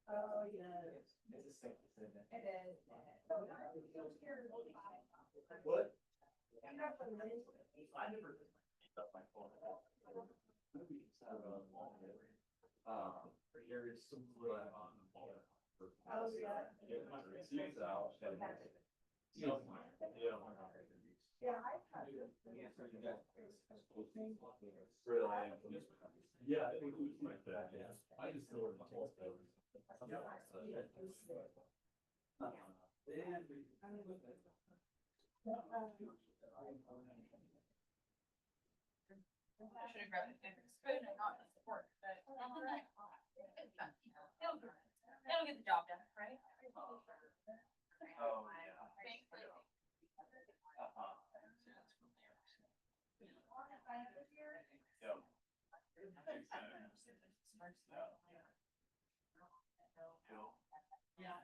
Oh, yeah. It is. What? I never picked up my phone. There is some on the phone. Oh, yeah. It's out. Yeah. Yeah, I have. Really? Yeah, it was like that, yeah. I just still in the whole thing. I should have grabbed it. It's good and not support, but it'll get the job done, right? Oh, yeah.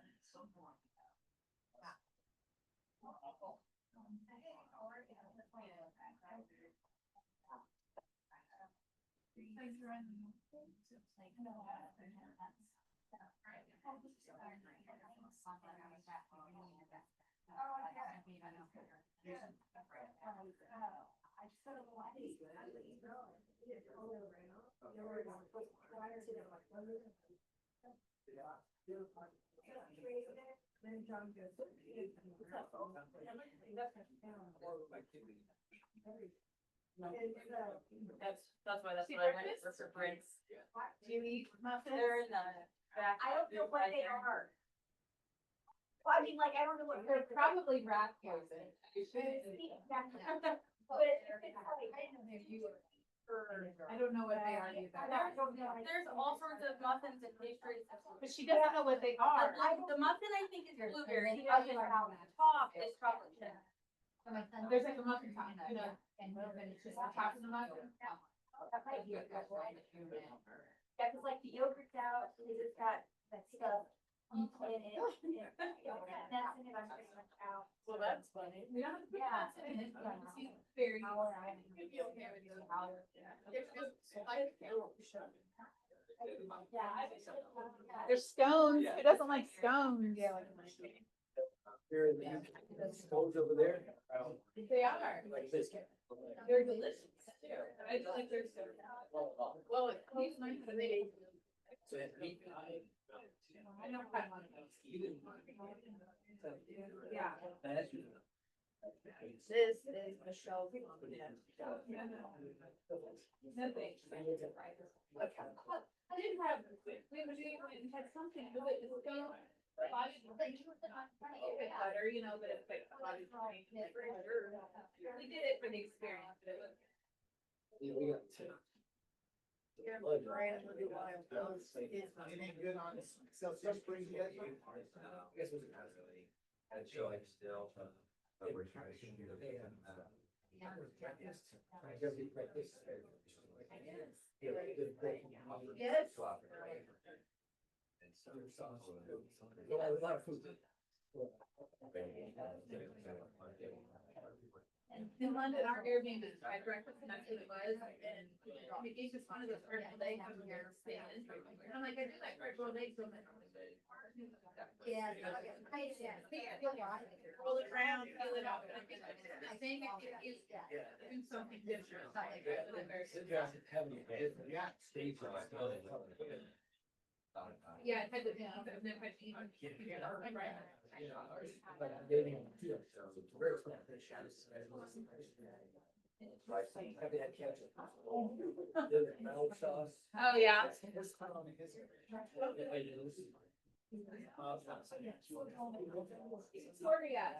Yeah. That's why that's what I went for Brits. Do you eat muffins? They're in the back. I don't know what they are. Well, I mean, like, I don't know what They're probably rat poison. I don't know what they are either. There's all sorts of muffins and pastries. But she doesn't know what they are. The muffin I think is blueberry, the muffin on the top is chocolate chip. There's like a muffin top, you know, and it's just on top of the muffin. Yeah, cause like the yogurt's out, it's got that stuff in it. That's in it, I'm pretty much out. Well, that's funny. Yeah. Yeah. Very. There's scones. Who doesn't like scones? Yeah, like. Here in the stoves over there. They are. Like this. They're delicious too. I like their stuff. Well, it's nice that they. So it's meat. I don't have one of those. Yeah. This is Michelle's. No thanks. I didn't have, we were doing, it had something with it, it's going. Butter, you know, but it's like. We did it for the experience, but it was. Yeah, we got two. It ain't good on Excelsior Springs yet. I guess it was a really. I'd show like still. We're trying to do the. Yes. A lot of food. In London, our Airbnb tried breakfast and that's what it was, and it gave us one of those first days from here, and I'm like, I do like first days so much. Yeah. Roll it around, peel it out, I think it is, do something different, not like that, but very. Yeah. Stage. Yeah, it had to, yeah, I've never had to eat. Right. Oh, yeah. Victoria.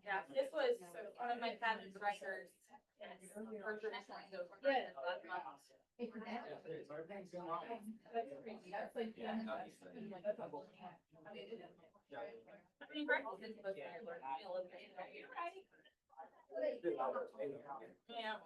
Yeah, this was one of my patent records. For traditionally, so for. Yeah. That's my house. That's crazy. That's like. I mean, breakfast is supposed to be a meal of the day, right? You're right. Yeah.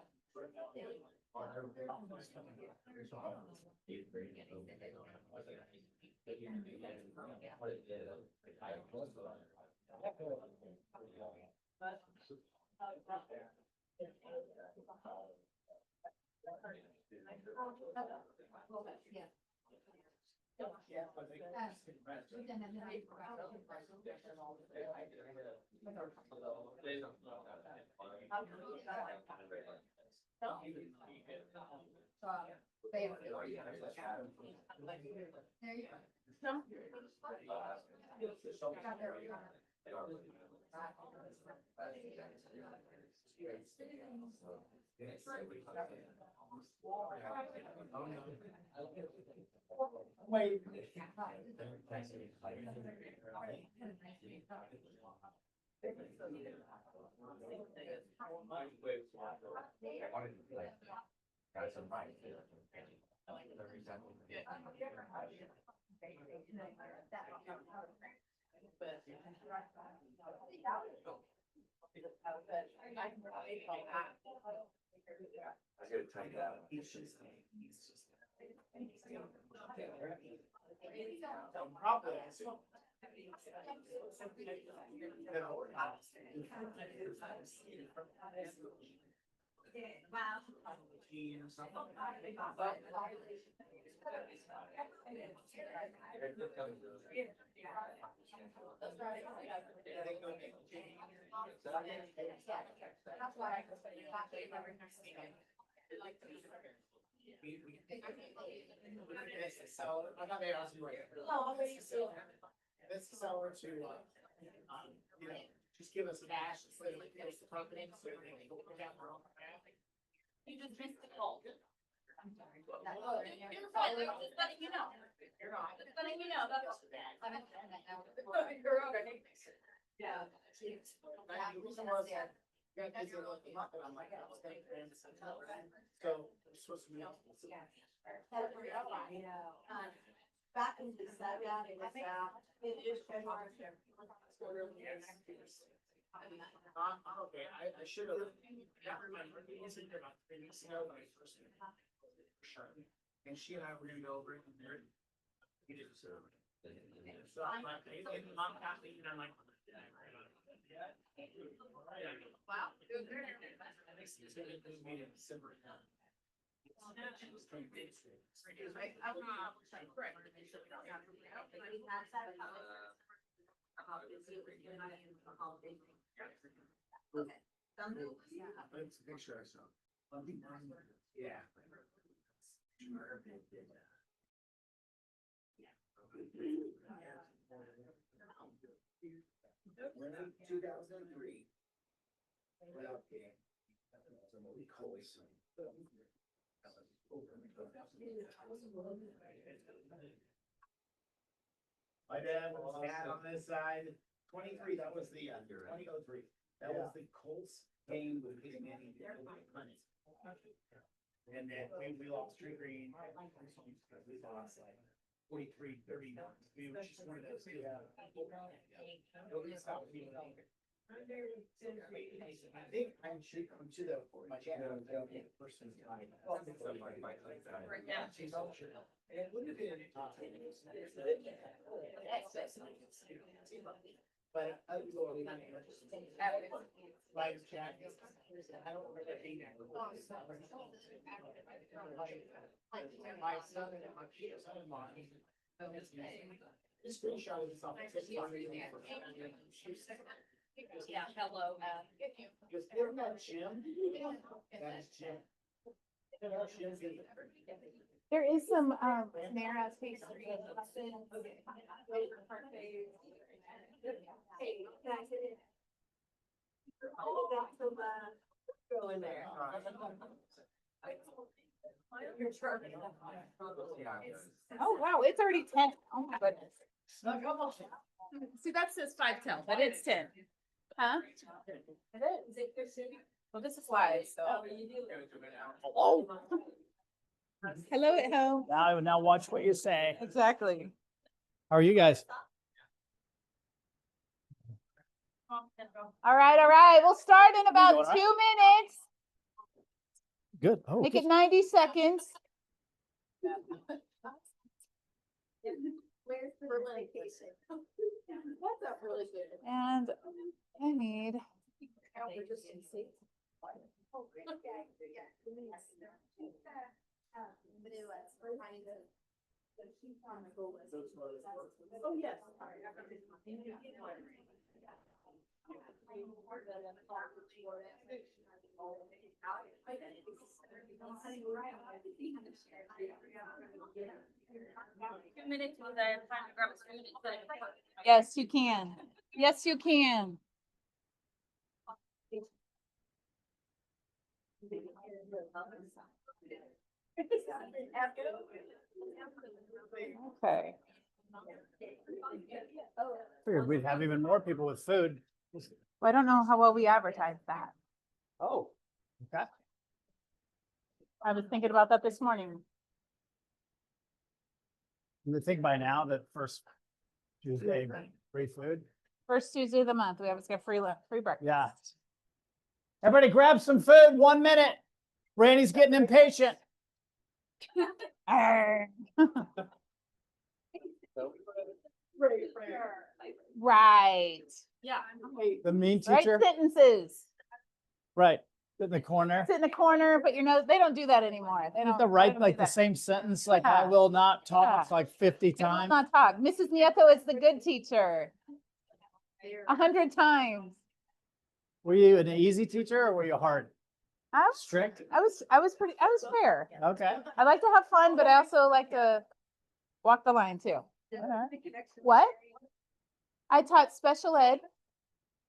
Wait. I gotta tell you that. So, I thought they asked you. This is over to, you know, just give us cash, so that we can the company, so we can go down our own path. You just missed the call. I'm sorry. You're fine, just letting you know. Just letting you know, that's. You're okay. Yeah. Like, the reason was, you guys are looking up, and I'm like, I was thinking, so, it's supposed to be. Back in the seven, it was, it is February. I'm okay, I should have, that remember, it wasn't about 3 weeks ago, when I first. Sure. And she and I were gonna go over it and there. We didn't serve. So I'm like, and mom got me, and I'm like. Wow. It's a picture I saw. Yeah. When in 2003. Well, okay. Somebody calls. My dad was dad on this side, 23, that was the, 2003, that was the Colts game with his Manning. And then we lost Tree Green. We lost like 43-30, we were just one of those two. Nobody stopped me. I think I should come to my channel. Person. Yeah. She's all sure. It would have been. But live chat. I don't remember being there. My son and my son-in-law. This screenshot of this off. Yeah, hello. Because isn't that Jim? That is Jim. There is some, Mara pastry. Hey, that's it. Oh, that's the, Go in there. Oh, wow, it's already 10. Oh my goodness. Snuck up on See, that says 5 till, but it's 10. Huh? It is. Well, this is live, so. Hello. Hello at home. Now watch what you say. Exactly. How are you guys? All right, we'll start in about doing all 2 right? minutes. Good. Oh, Make good. it 90 seconds. Where's the location? That's a really good. And I need, Oh, yes. Two minutes was I have time to grab a spoon instead of. yes, you can. Yes, you can. Okay. Figured we'd have even more people with food. Well, I don't know how well we advertise that. Oh, okay. I was thinking about that this morning. You think by now that first Tuesday, free food? First Tuesday of the month, we always get free breakfast. Yeah. Everybody grab some food, 1 minute. Randy's getting impatient. Arr. Right. Yeah. The mean Right teacher, sentences. right, in the corner. Sit in the corner, but they don't do that anymore. They You don't. have to they write don't like do the that. same sentence, like I Yeah. will not talk Yeah. like 50 I will times. not talk. Mrs. Nieto is the good teacher. 100 times. Were you an easy teacher or were you hard? Strict? I was fair. Okay. I like to have fun, but I also like to walk the line too. What? I taught special ed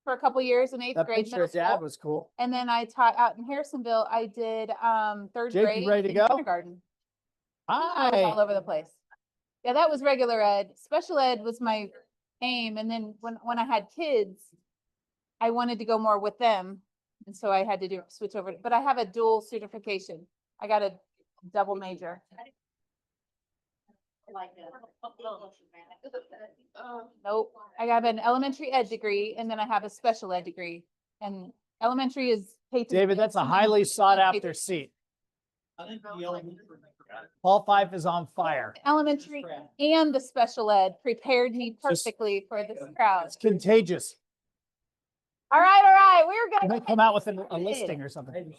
for a couple years in eighth That grade. picture of middle dad school. was cool. And then I taught out in Harrisonville. I did third Jake, you grade ready to and go? kindergarten. I was all Hi. over the place. Yeah, that was regular ed. Special ed was my aim. And then when I had kids, I wanted to go more with them. And so I had to switch over, but I have a dual certification. I got a double major. Nope. I have an elementary ed degree and then I have a special ed degree. And elementary is. David, that's a highly sought after seat. Paul Fife is on fire. Elementary and the special ed prepared me Just- perfectly for this crowd. It's contagious. All right, we're You gonna. might come out with a listing or something.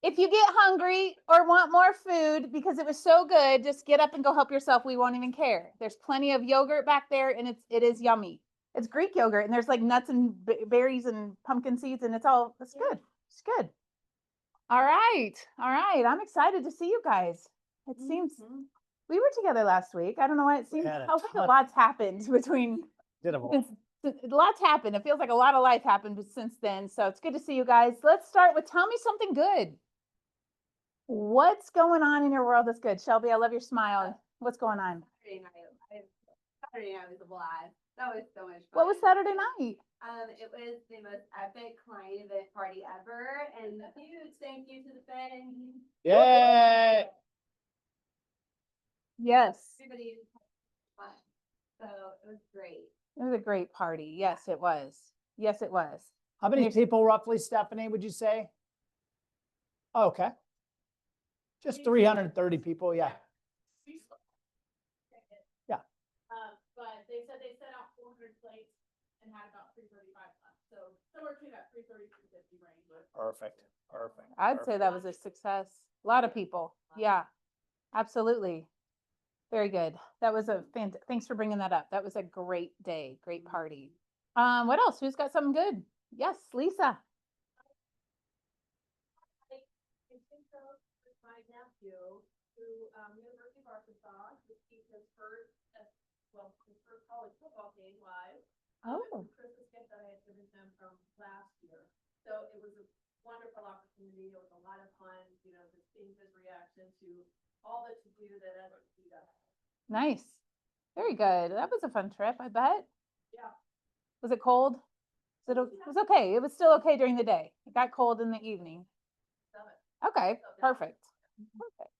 If you get hungry or want more food because it was so good, just get up and go help yourself. We won't even care. There's plenty of yogurt back there and it is yummy. It's Greek yogurt and there's like nuts and berries and pumpkin seeds and it's good. It's good. All right. I'm excited to see you guys. It seems we were together last week. I don't know why it seems had a like a ton- lot's happened between Did a lots happened. It feels like a lot of life happened since then. So it's good to see you guys. Let's start with tell me something good. What's going on in your world that's good? Shelby, I love your smile. What's going on? Saturday night was a blast. That was so much fun. What was Saturday night? It was the most epic client event party ever, and a huge thank you to the Fed and Yay! Yes, everybody. Fun. So it was great. it was a great party. Yes, it was. Yes, it was. How many Here's- people roughly, Stephanie, would you say? Oh, okay. Just 330 people, yeah. Yeah. But they said they set out 400 plates and had about 335 left. So somewhere between that 330, 350 range. Perfect. I'd say that was a success. A lot of people. Yeah, absolutely. Very good. That was thanks for bringing that up. That was a great day, great party. What else? Who's got something good? Yes, Lisa. My nephew, who, University of Arkansas, his his first college football game live. Oh. It was a Christmas gift that I had given him from last year. So it was a wonderful opportunity. It was a lot of fun, just seeing his reaction to all the to-do that SEC does. Nice. Very good. That was a fun trip, I bet. Yeah. Was it cold? It was okay. It was still okay during the day. It got cold in the evening. Love it. Okay, perfect. Perfect.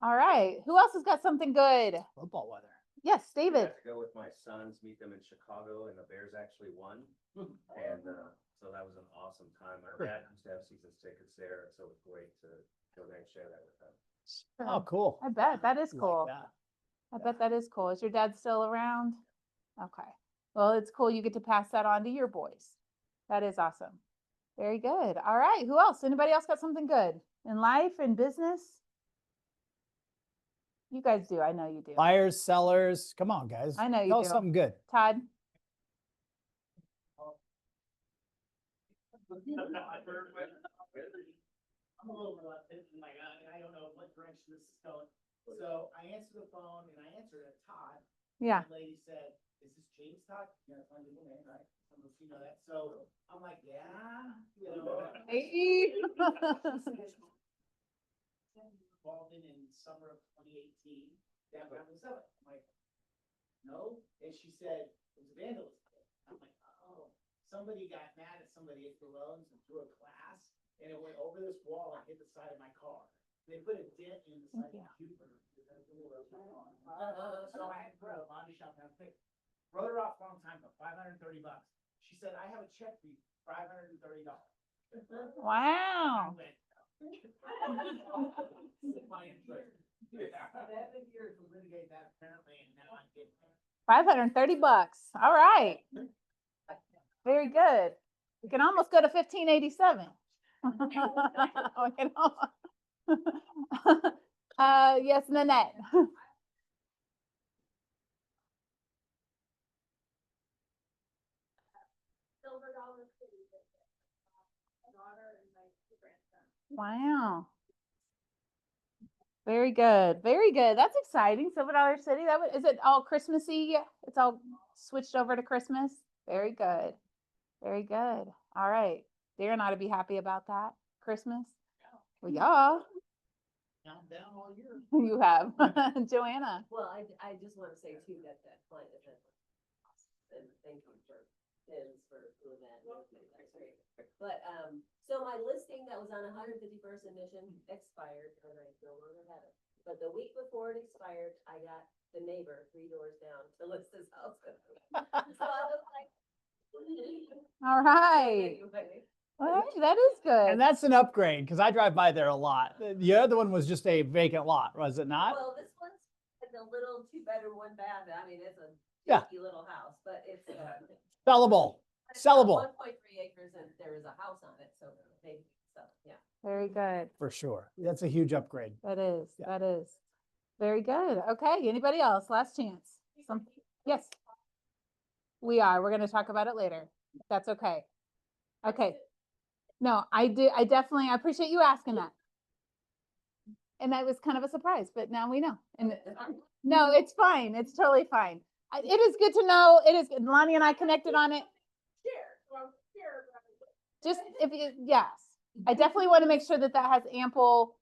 All right. Who else has got something good? Football weather. Yes, I David. got to go with my sons, meet them in Chicago, and the Bears actually won. And so So that was an awesome time. My Sure. dad used to have season tickets there, so it was great to go there and share that with them. Oh, cool. I bet, that is Like cool. that. I bet that is cool. Is your dad still around? Okay. Well, it's cool. You get to pass that on to your boys. That is awesome. Very good. All right. Who else? Anybody else got something good in life and business? You guys do. I know you do. Buyers, sellers, come on, guys. I know you Tell us do. something good. Todd? I'm a little reluctant, and like, I don't know what direction this is going. So I answered the phone and I answered it, Todd. Yeah. The lady said, "Is this James Todd?" Yeah, it's my legal name, right? I don't know if you know that. So I'm like, yeah, you know. Hey. Involved in summer of 2018, downtown Minnesota. I'm like, no, and she said, it was vandalism. I'm like, oh, somebody got mad at somebody at Ballones and threw a glass, and it went over this wall and hit the side of my car. They put a dent in the side of the Cooper. So I wrote a body shop and I wrote her off a long time, but $530. She said, I have a check for you, $530. Wow. I went, my interest. That big year to litigate that apparently, and now I'm getting. $530. All right. Very good. We can almost go to 1587. We can yes, Nanette. Silver Dollar City. Daughter and my grandson. Wow. Very good. Very good. That's exciting. Silver Dollar City. Is it all Christmassy? It's all switched over to Christmas. Very good. Very good. All right. Darren ought to be happy about that. Christmas. Well, yeah, Count down all year. you have. Joanna. Well, I just want to say too, that client event was awesome, and thank you for Tim's for doing that, and everything. That's great. But, so my listing that was on 151st Admission expired, and I no longer have it. But the week before it expired, I got the neighbor 3 doors down to list his house. So I was like. All right. Anyway. Well, that is good. And that's an upgrade because I drive by there a lot. The other one was just a vacant lot, was it not? Well, this one's like a little 2-bedroom, 1 bath. I mean, it's a Yeah. dinky little house, but it's. Sellable. Sellable. 1.3 acres and there is a house on it, so maybe, so, yeah. Very good. For sure. That's a huge upgrade. That is. Yeah. That is. Very good. Okay. Anybody else? Last chance. Yes. We are. We're going to talk about it later. That's okay. Okay. No, I definitely, I appreciate you asking that. And that was kind of a surprise, but now we know. And no, it's fine. It's totally fine. It is good to know. It is good. Lonnie and I connected on it. Just yes, I definitely want to make sure that has ample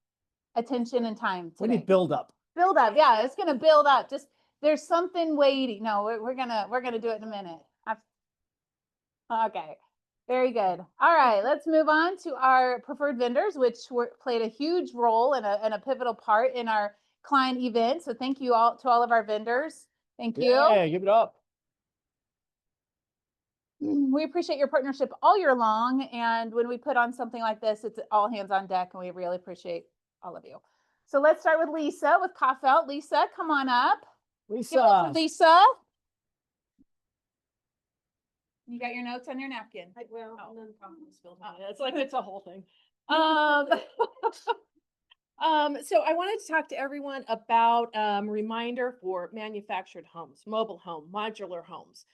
attention and time We today. need build up. Build up. Yeah, it's going to build up. Just there's something waiting. No, we're going to do it in a minute. Okay. Very good. All right, let's move on to our preferred vendors, which played a huge role and a pivotal part in our client event. So thank you all to all of our vendors. Thank you. Yeah, give it up. We appreciate your partnership all year long. And when we put on something like this, it's all hands on deck and we really appreciate all of you. So let's start with Lisa with Kaufelt. Lisa, come on up. Lisa. Lisa. You got your notes on your napkin. Well, Oh. and then coffee spilled on it. It's like, it's a whole thing. So I wanted to talk to everyone about, reminder for manufactured homes, mobile home, modular homes.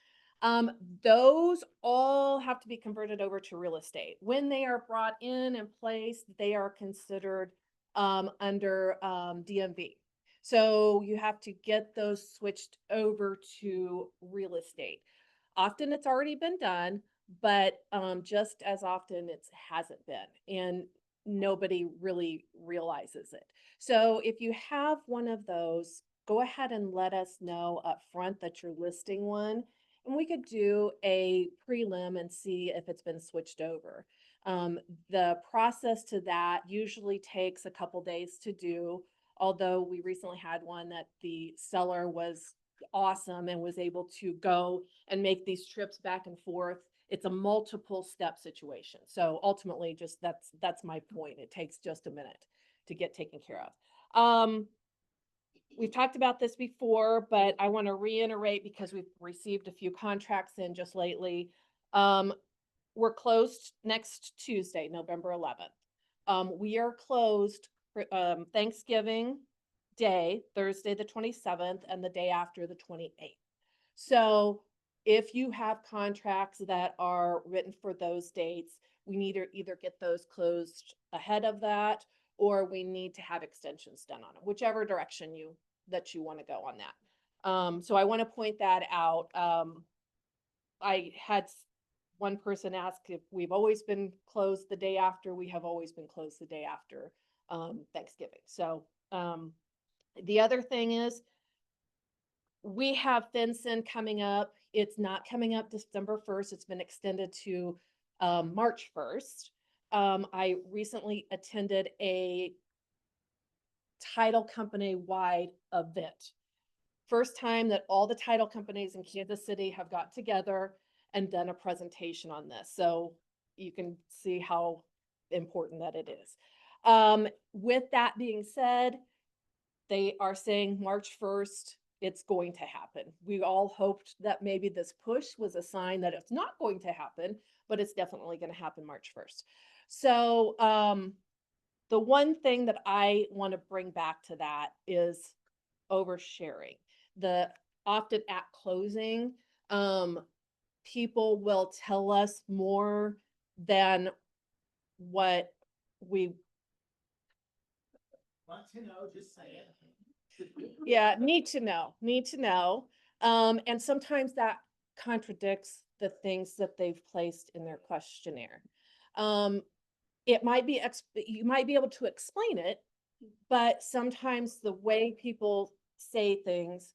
Those all have to be converted over to real estate. When they are brought in and placed, they are considered, under, DMV. So you have to get those switched over to real estate. Often it's already been done, but just as often it hasn't been, and nobody really realizes it. So if you have one of those, go ahead and let us know up front that you're listing one, and we could do a prelim and see if it's been switched over. The process to that usually takes a couple days to do, although we recently had one that the seller was awesome and was able to go and make these trips back and forth It's a multiple step situation. So ultimately, just that's my point. It takes just a minute to get taken care of. We've talked about this before, but I want to reiterate because we've received a few contracts in just lately. We're closed next Tuesday, November 11th. We are closed for Thanksgiving Day, Thursday, the 27th, and the day after, the 28th. So if you have contracts that are written for those dates, we need to either get those closed ahead of that, or we need to have extensions done on it, whichever direction you want to go on that. So I want to point that out. I had one person ask if we've always been closed the day after. We have always been closed the day after Thanksgiving. So the other thing is we have FinCEN coming up. It's not coming up December 1st. It's been extended to March 1st. I recently attended a title company wide event. First time that all the title companies in Kansas City have got together and done a presentation on this. So you can see how important that it is. With that being said, they are saying March 1st, it's going to happen. We all hoped that maybe this push was a sign that it's not going to happen, but it's definitely going to happen March 1st. So the one thing that I want to bring back to that is oversharing. Often at closing, people will tell us more than what we Want to know, just say it. need to know. And sometimes that contradicts the things that they've placed in their questionnaire. It might be, you might be able to explain it, but sometimes the way people say things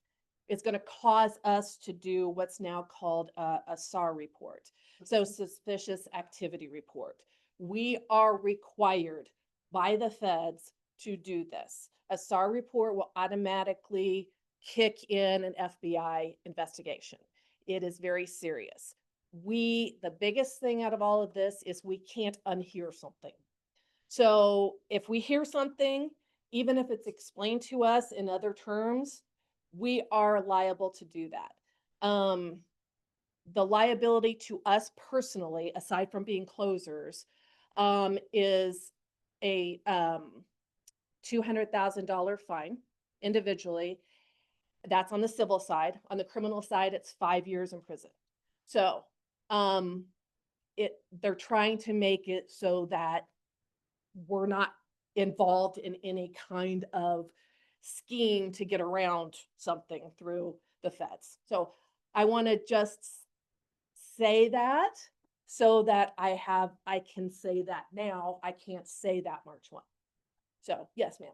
is going to cause us to do what's now called a SAR report. So suspicious activity report. We are required by the feds to do this. A SAR report will automatically kick in an FBI investigation. It is very serious. The biggest thing out of all of this is we can't unhear something. So if we hear something, even if it's explained to us in other terms, we are liable to do that. The liability to us personally, aside from being closers, is a $200,000 fine individually. That's on the civil side. On the criminal side, it's 5 years in prison. So they're trying to make it so that we're not involved in any kind of scheme to get around something through the feds. So I want to just say that so that I can say that now. I can't say that March 1. So yes, ma'am.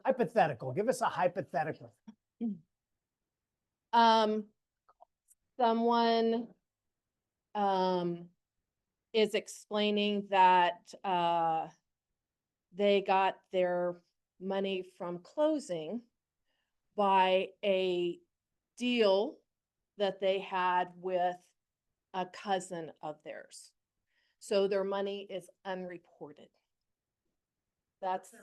Hypothetical. Give us a hypothetical. Someone is explaining that they got their money from closing by a deal that they had with a cousin of theirs. So their money is unreported. That's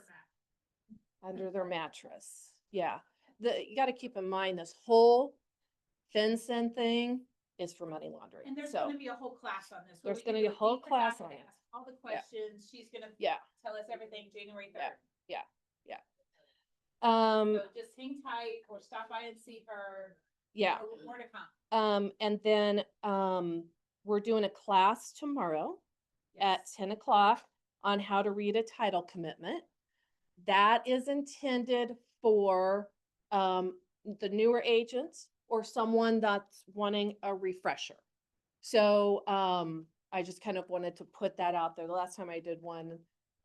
under their mattress. Yeah. You got to keep in mind this whole FinCEN thing is for money laundering. And there's So gonna be a whole class on this. there's We can gonna be do a whole deeper class dive on and it. ask all the Yeah. questions. She's gonna Yeah. tell us everything January 3rd. Yeah. So just hang tight or stop by and see her. Yeah. More to come. And then we're doing a class tomorrow at 10 o'clock on how to read a title commitment. That is intended for the newer agents or someone that's wanting a refresher. So I just kind of wanted to put that out there. The last time I did one,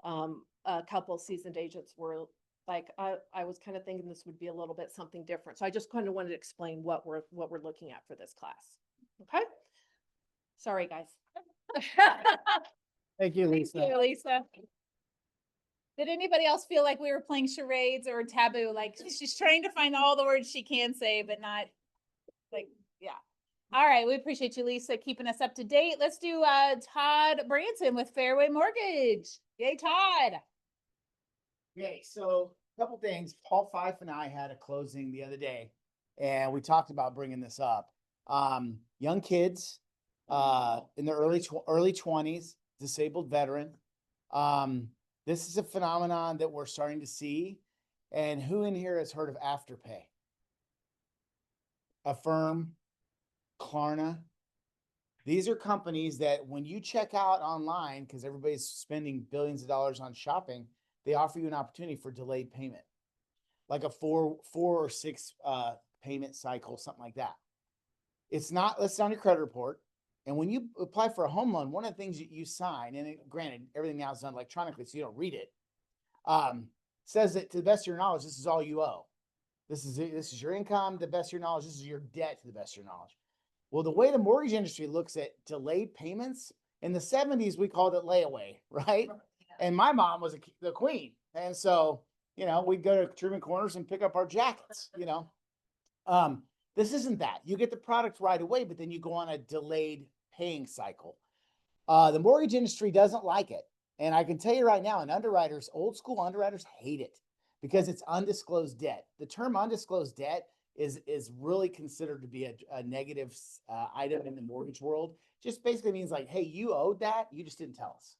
a couple of seasoned agents were like, I was kind of thinking this would be a little bit something different. So I just kind of wanted to explain what we're looking at for this class. Okay. Sorry, guys. Thank you, Lisa. Thank you, Lisa. Did anybody else feel like we were playing charades or taboo? Like she's trying to find all the words she can say, but not like, yeah. All right, we appreciate you, Lisa, keeping us up to date. Let's do Todd Branson with Fairway Mortgage. Yay, Todd. Okay, so a couple things. Paul Fife and I had a closing the other day, and we talked about bringing this up. Young kids, in their early 20s, disabled veteran. This is a phenomenon that we're starting to see. And who in here has heard of Afterpay? Affirm, Klarna. These are companies that when you check out online, because everybody's spending billions of dollars on shopping, they offer you an opportunity for delayed payment, like a four or six payment cycle, something like that. It's not listed on your credit report. And when you apply for a home loan, one of the things that you sign, and granted, everything now is done electronically, so you don't read it, says that to the best of your knowledge, this is all you owe. This is your income, to the best of your knowledge. This is your debt, to the best of your knowledge. Well, the way the mortgage industry looks at delayed payments, in the 70s, we called it layaway, right? And my mom was the queen. And so, we'd go to Truman Corners and pick up our jackets, This isn't that. You get the product right away, but then you go on a delayed paying cycle. The mortgage industry doesn't like it. And I can tell you right now, old school underwriters hate it because it's undisclosed debt. The term undisclosed debt is really considered to be a negative item in the mortgage world. Just basically means like, hey, you owed that, you just didn't tell us.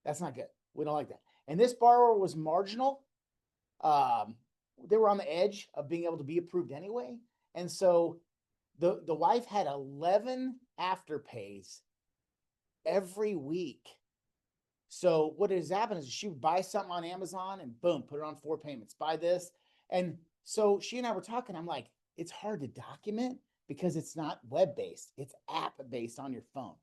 That's not good. We don't like that. And this borrower was marginal. They were on the edge of being able to be approved anyway. And so the wife had 11 afterpays every week. So what has happened is she would buy something on Amazon and boom, put it on 4 payments, buy this. And so she and I were talking, I'm like, it's hard to document because it's not web-based, it's app-based on your phone.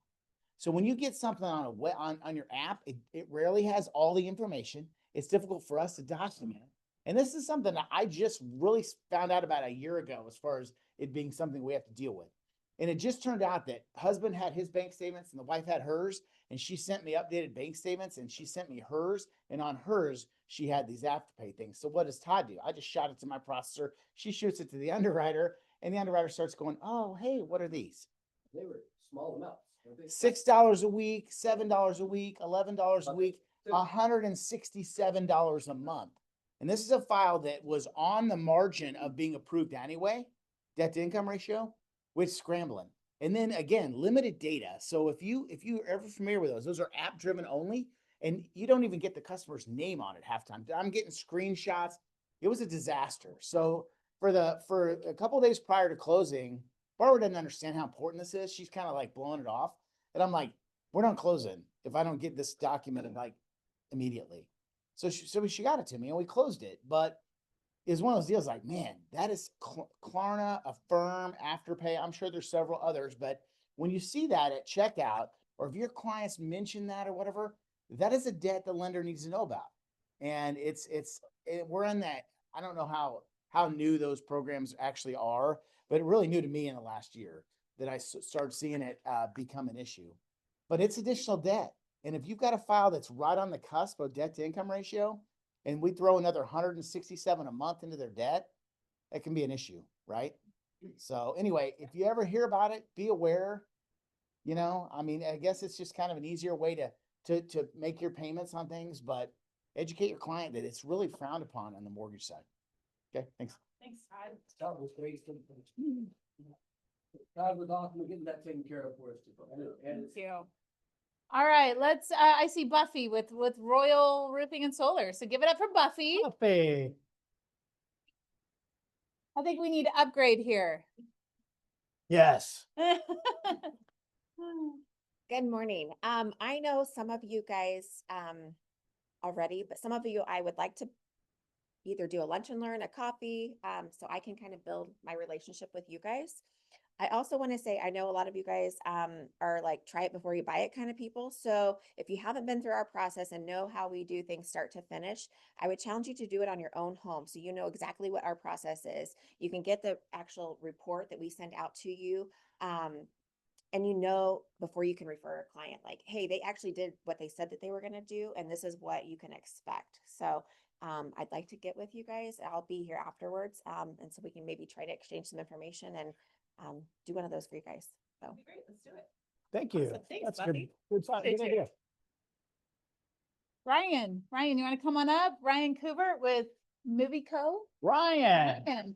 So when you get something on your app, it rarely has all the information. It's difficult for us to document. And this is something that I just really found out about a year ago, as far as it being something we have to deal with. And it just turned out that husband had his bank statements and the wife had hers, and she sent me updated bank statements and she sent me hers, and on hers, she had these afterpay things. So what does Todd do? I just shot it to my processor. She shoots it to the underwriter, and the underwriter starts going, oh, hey, what are these? They were small amounts. $6 a week, $7 a week, $11 a week, $167 a month. And this is a file that was on the margin of being approved anyway, debt to income ratio, with scrambling. And then again, limited data. So if you're ever familiar with those are app driven only, and you don't even get the customer's name on it half time. I'm getting screenshots. It was a disaster. So for a couple of days prior to closing, borrower doesn't understand how important this is. She's kind of like blowing it off. And I'm like, we're not closing if I don't get this documented like immediately. So she got it to me and we closed it. But it's one of those deals like, man, that is Klarna, Affirm, Afterpay. I'm sure there's several others, but when you see that at checkout, or if your clients mention that or whatever, that is a debt the lender needs to know about. And we're in that. I don't know how new those programs actually are, but it really new to me in the last year that I started seeing it become an issue. But it's additional debt. And if you've got a file that's right on the cusp of debt to income ratio, and we throw another 167 a month into their debt, that can be an issue, right? So anyway, if you ever hear about it, be aware. I guess it's just kind of an easier way to make your payments on things, but educate your client that it's really frowned upon on the mortgage side. Okay, thanks. Thanks, Todd. Todd was great. Todd was awesome at getting that taken care of for us. Thank you. All right, let's, I see Buffy with Royal Roofing and Solar. So give it up for Buffy. Buffy. I think we need to upgrade here. Yes. Good morning. I know some of you guys already, but some of you I would like to either do a lunch and learn, a coffee, so I can kind of build my relationship with you guys. I also want to say, I know a lot of you guys are like try it before you buy it kind of people. So if you haven't been through our process and know how we do things start to finish, I would challenge you to do it on your own home. So you know exactly what our process is. You can get the actual report that we send out to you and you know, before you can refer a client, like, hey, they actually did what they said that they were gonna do, and this is what you can expect. So I'd like to get with you guys. I'll be here afterwards. And so we can maybe try to exchange some information and do one of those for you guys. So That'd be great, let's do it. Thank you. Awesome. Thanks, That's Buffy. good thought, good Appreciate idea. Ryan, you want to come on up? Ryan Couvert with Movie Co. Ryan, And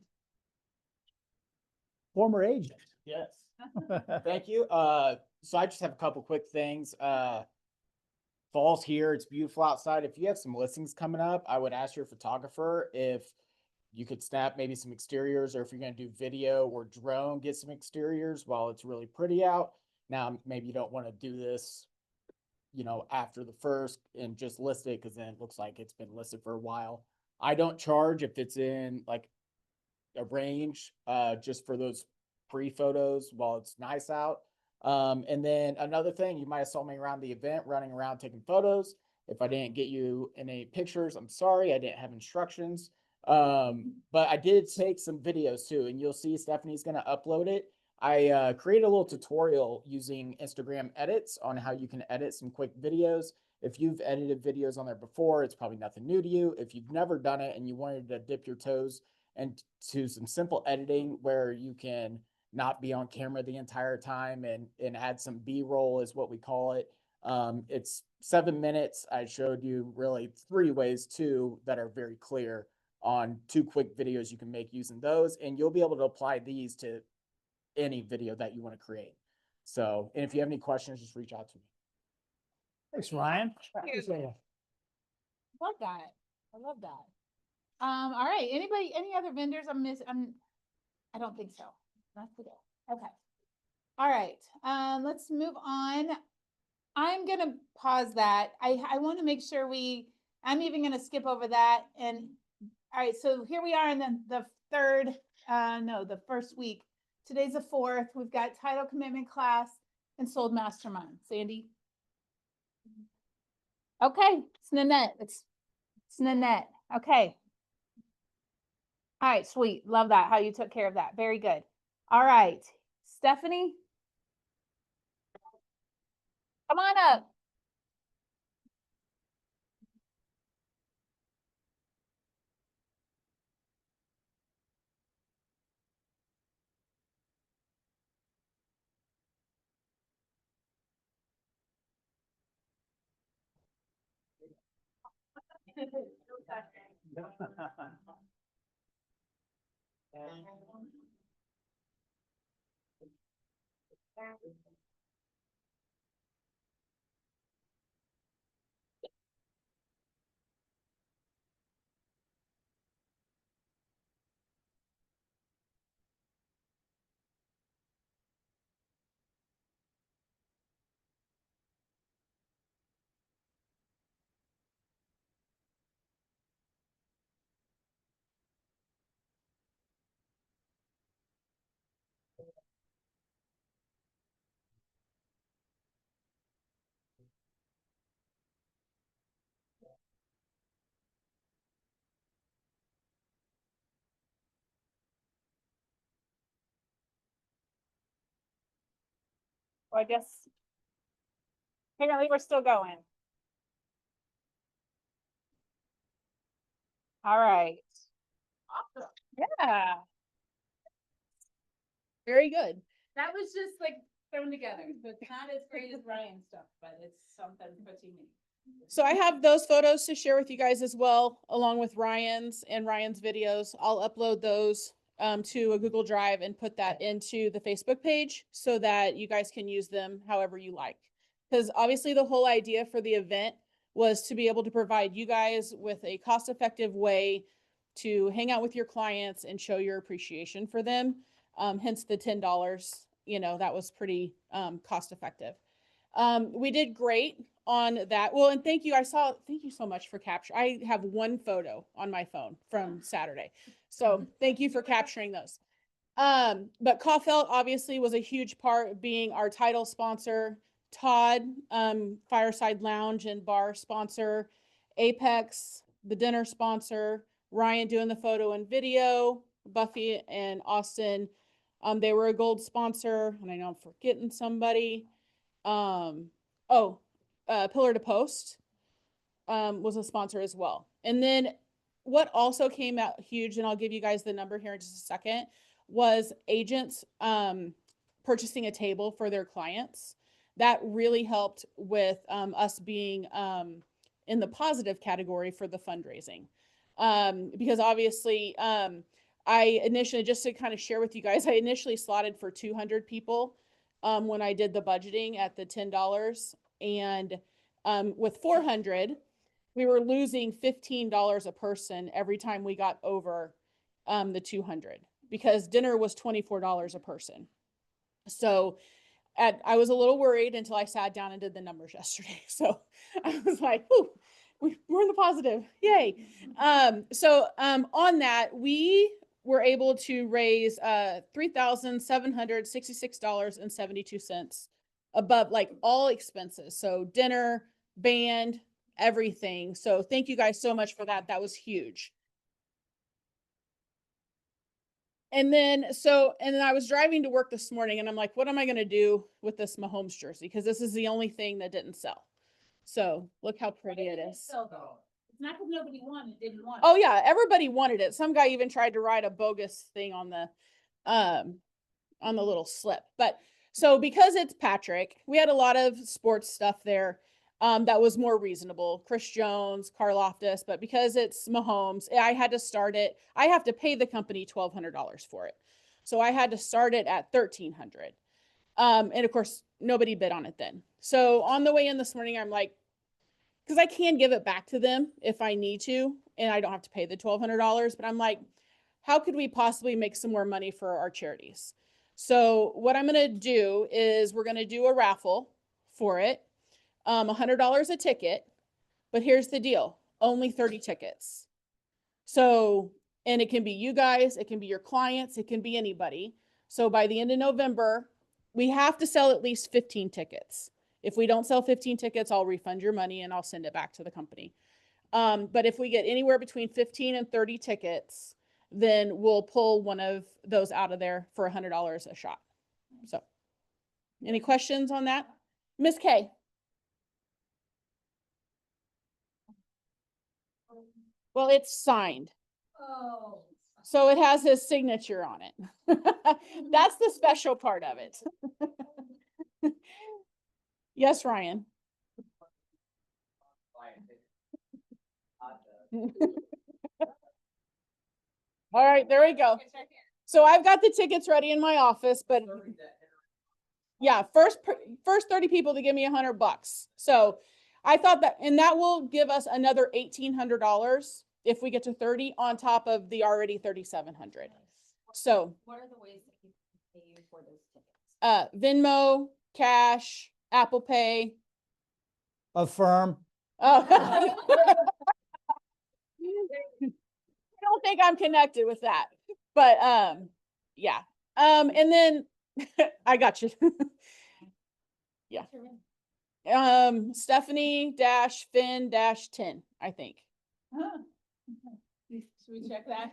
former agent. Yes. Thank you. So I just have a couple quick things. Fall's here. It's beautiful outside. If you have some listings coming up, I would ask your photographer if you could snap maybe some exteriors, or if you're going to do video or drone, get some exteriors while it's really pretty out. Now, maybe you don't want to do this, after the first and just list it, because then it looks like it's been listed for a while. I don't charge if it's in like a range, just for those pre-photos while it's nice out. And then another thing, you might have saw me around the event running around taking photos. If I didn't get you in any pictures, I'm sorry, I didn't have instructions. But I did take some videos too, and you'll see Stephanie's going to upload it. I created a little tutorial using Instagram edits on how you can edit some quick videos. If you've edited videos on there before, it's probably nothing new to you. If you've never done it and you wanted to dip your toes into some simple editing where you can not be on camera the entire time and add some B-roll is what we call it. It's 7 minutes. I showed you really 3 ways too that are very clear on 2 quick videos you can make using those, and you'll be able to apply these to any video that you want to create. So, and if you have any questions, just reach out to me. Thanks, Ryan. Thank you. Appreciate it. love that. I love that. All right. Anybody, any other vendors I don't think so. That's the deal. Okay. All right. Let's move on. I'm gonna pause that. I want to make sure I'm even gonna skip over that. And all right, so here we are in the first week. Today's the 4th. We've got title commitment class and sold mastermind. Sandy. Okay, it's Nanette. It's Nanette. Okay. All right, sweet. Love that. How you took care of that. Very good. All right, Stephanie. Come on up. Well, I guess apparently we're still going. All right. Awesome. Yeah. Very good. That was just like thrown together. So it's not as great as Ryan's stuff, but it's something pretty neat. So I have those photos to share with you guys as well, along with Ryan's videos. I'll upload those to a Google Drive and put that into the Facebook page so that you guys can use them however you like. Because obviously the whole idea for the event was to be able to provide you guys with a cost-effective way to hang out with your clients and show your appreciation for them. Hence the $10, that was pretty cost-effective. We did great on that. Well, and thank you so much for capture. I have 1 photo on my phone from Saturday. So thank you for capturing those. But Caulfield obviously was a huge part of being our title sponsor. Todd, Fireside Lounge and Bar sponsor. Apex, the dinner sponsor. Ryan doing the photo and video. Buffy and Austin They were a gold sponsor, and I know I'm forgetting somebody. Pillar to Post was a sponsor as well. And then what also came out huge, and I'll give you guys the number here in just a second, was agents purchasing a table for their clients. That really helped with us being in the positive category for the fundraising. Because obviously, I initially, just to kind of share with you guys, I initially slotted for 200 people when I did the budgeting at the $10. And with 400, we were losing $15 a person every time we got over the 200, because dinner was $24 a person. So I was a little worried until I sat down and did the numbers yesterday. So I was like, "Ooh, we're in the positive, yay!" On that, we were able to raise $3,766.72 above, like, all expenses. So dinner, band, everything. So thank you guys so much for that. That was huge. And then I was driving to work this morning, and I'm like, what am I going to do with this Mahomes jersey? Because this is the only thing that didn't sell. So look how pretty it is. It's not because nobody didn't want it. Oh yeah, everybody wanted it. Some guy even tried to write a bogus thing on the little slip. But so because it's Patrick, we had a lot of sports stuff there that was more reasonable. Chris Jones, Karlaftis, but because it's Mahomes, I had to start it. I have to pay the company $1,200 for it. So I had to start it at $1,300. And of course, nobody bid on it then. So on the way in this morning, I'm like, because I can give it back to them if I need to, and I don't have to pay the $1,200, but I'm like, how could we possibly make some more money for our charities? So what I'm going to do is we're going to do a raffle for it, $100 a ticket, but here's the deal, only 30 tickets. So, and it can be you guys, it can be your clients, it can be anybody. So by the end of November, we have to sell at least 15 tickets. If we don't sell 15 tickets, I'll refund your money and I'll send it back to the company. But if we get anywhere between 15 and 30 tickets, then we'll pull one of those out of there for $100 a shot. So any questions on that? Miss K? Well, it's signed. Oh. So it has his signature on it. That's the special part of it. Yes, Ryan. All right, there we go. So I've got the tickets ready in my office, but yeah, first 30 people to give me $100. So I thought that, and that will give us another $1,800 if we get to 30 on top of the already 3,700. So What are the ways that you can pay you for those tickets? Venmo, cash, Apple Pay. Affirm. Oh. I don't think I'm connected with that, but yeah. And then I got you. Yeah. Stephanie-Finn-10, I think. Huh. Should we check that?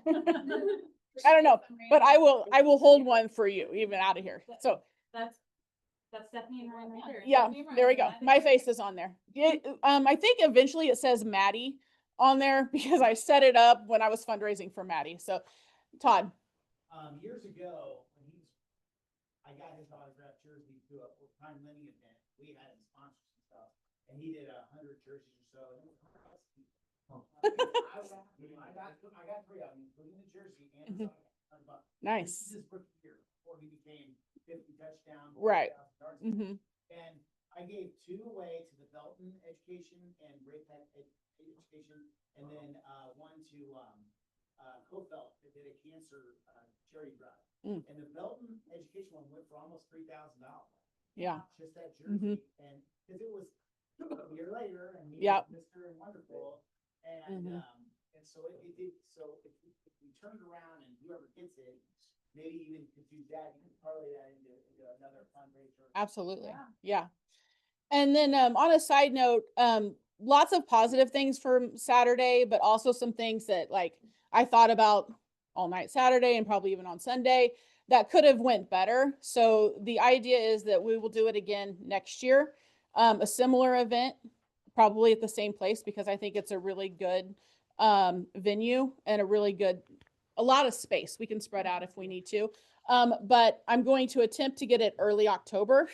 I don't know, but I will hold one for you even out of here. So That's Stephanie and Ryan right there. yeah, Stephanie and there we Ryan, go. I My think. face is on there. I think eventually it says Maddie on there because I set it up when I was fundraising for Maddie. So Todd. Years ago, when I got his autographed jersey to a Prime Lending event. We had him sponsor some stuff, and he did 100 jerseys or so. And it was I got 3 of them, including the jersey and the $100. Nice. This is his rookie year before he became 50 touchdowns. Right. 40,000 yards. Mm-hmm. And I gave 2 away to the Belton Education and Raypack Education, and then 1 to Cofelt that did a cancer charity drive. Mm. And the Belton Education one went for almost $3,000. Yeah. Just that jersey, and because it was a year later, and he Yep. was Mr. Wonderful, and so it did. So if we turned around and whoever gets it, maybe even could do that, you could parlay that into another fundraiser. Absolutely. Yeah. And then on a side note, lots of positive things for Saturday, but also some things that like I thought about all night Saturday and probably even on Sunday. that could have went better. So the idea is that we will do it again next year. A similar event, probably at the same place, because I think it's a really good venue and a lot of space. We can spread out if we need to. But I'm going to attempt to get it early October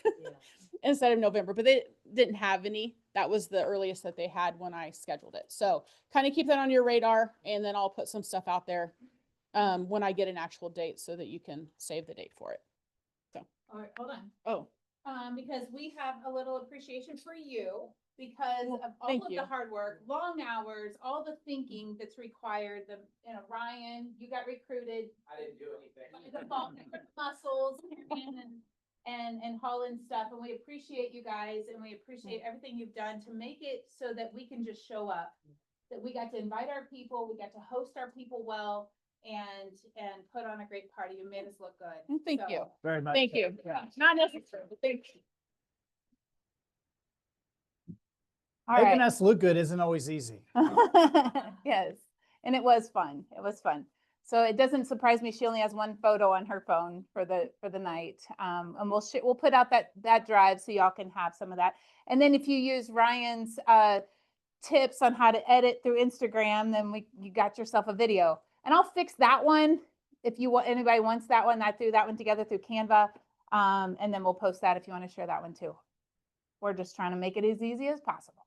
instead of November, but they didn't have any. That was the earliest that they had when I scheduled it. So kind of keep that on your radar, and then I'll put some stuff out there when I get an actual date so that you can save the date for it. All right, hold on. Oh, Because we have a little appreciation for you because of all thank of you. the hard work, long hours, all the thinking that's required, Ryan, you got recruited. I didn't do anything. The muscles and Holland stuff, and we appreciate you guys, and we appreciate everything you've done to make it so that we can just show up. That we got to invite our people, we got to host our people well, and put on a great party. You made us look good. Thank you. So, Very much. Thank you. Yeah. Not necessary, but thank you. all Making right. us look good isn't always easy. Yes, and it was fun. It was fun. So it doesn't surprise me. She only has one photo on her phone for the night. And we'll put out that drive so y'all can have some of that. And then if you use Ryan's tips on how to edit through Instagram, then you got yourself a video. And I'll fix that one if anybody wants that one. I threw that one together through Canva, and then we'll post that if you want to share that one too. We're just trying to make it as easy as possible.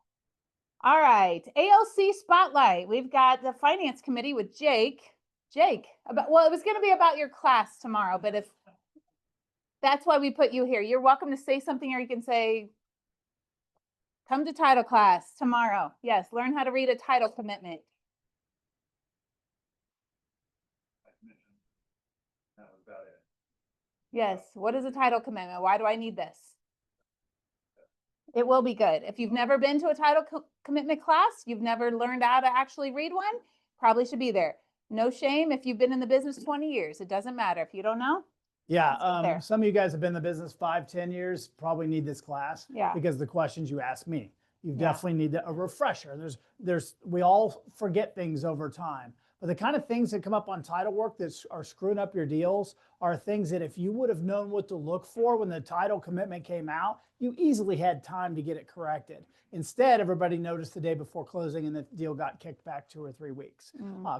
All right, ALC Spotlight. We've got the Finance Committee with Jake. Jake, it was going to be about your class tomorrow, but if that's why we put you here, you're welcome to say something, or you can say, come to title class tomorrow. Yes, learn how to read a title commitment. That was about it. Yes, what is a title commitment? Why do I need this? It will be good. If you've never been to a title commitment class, you've never learned how to actually read one, probably should be there. No shame if you've been in the business 20 years. It doesn't matter if you don't know. Yeah, there. some of you guys have been in the business 5-10 years, probably need this class. Yeah. Because of the questions you asked me. You Yeah. definitely need a refresher. We all forget things over time. But the kind of things that come up on title work that are screwing up your deals are things that if you would have known what to look for when the title commitment came out, you easily had time to get it corrected. Instead, everybody noticed the day before closing and the deal got kicked back 2 or 3 weeks.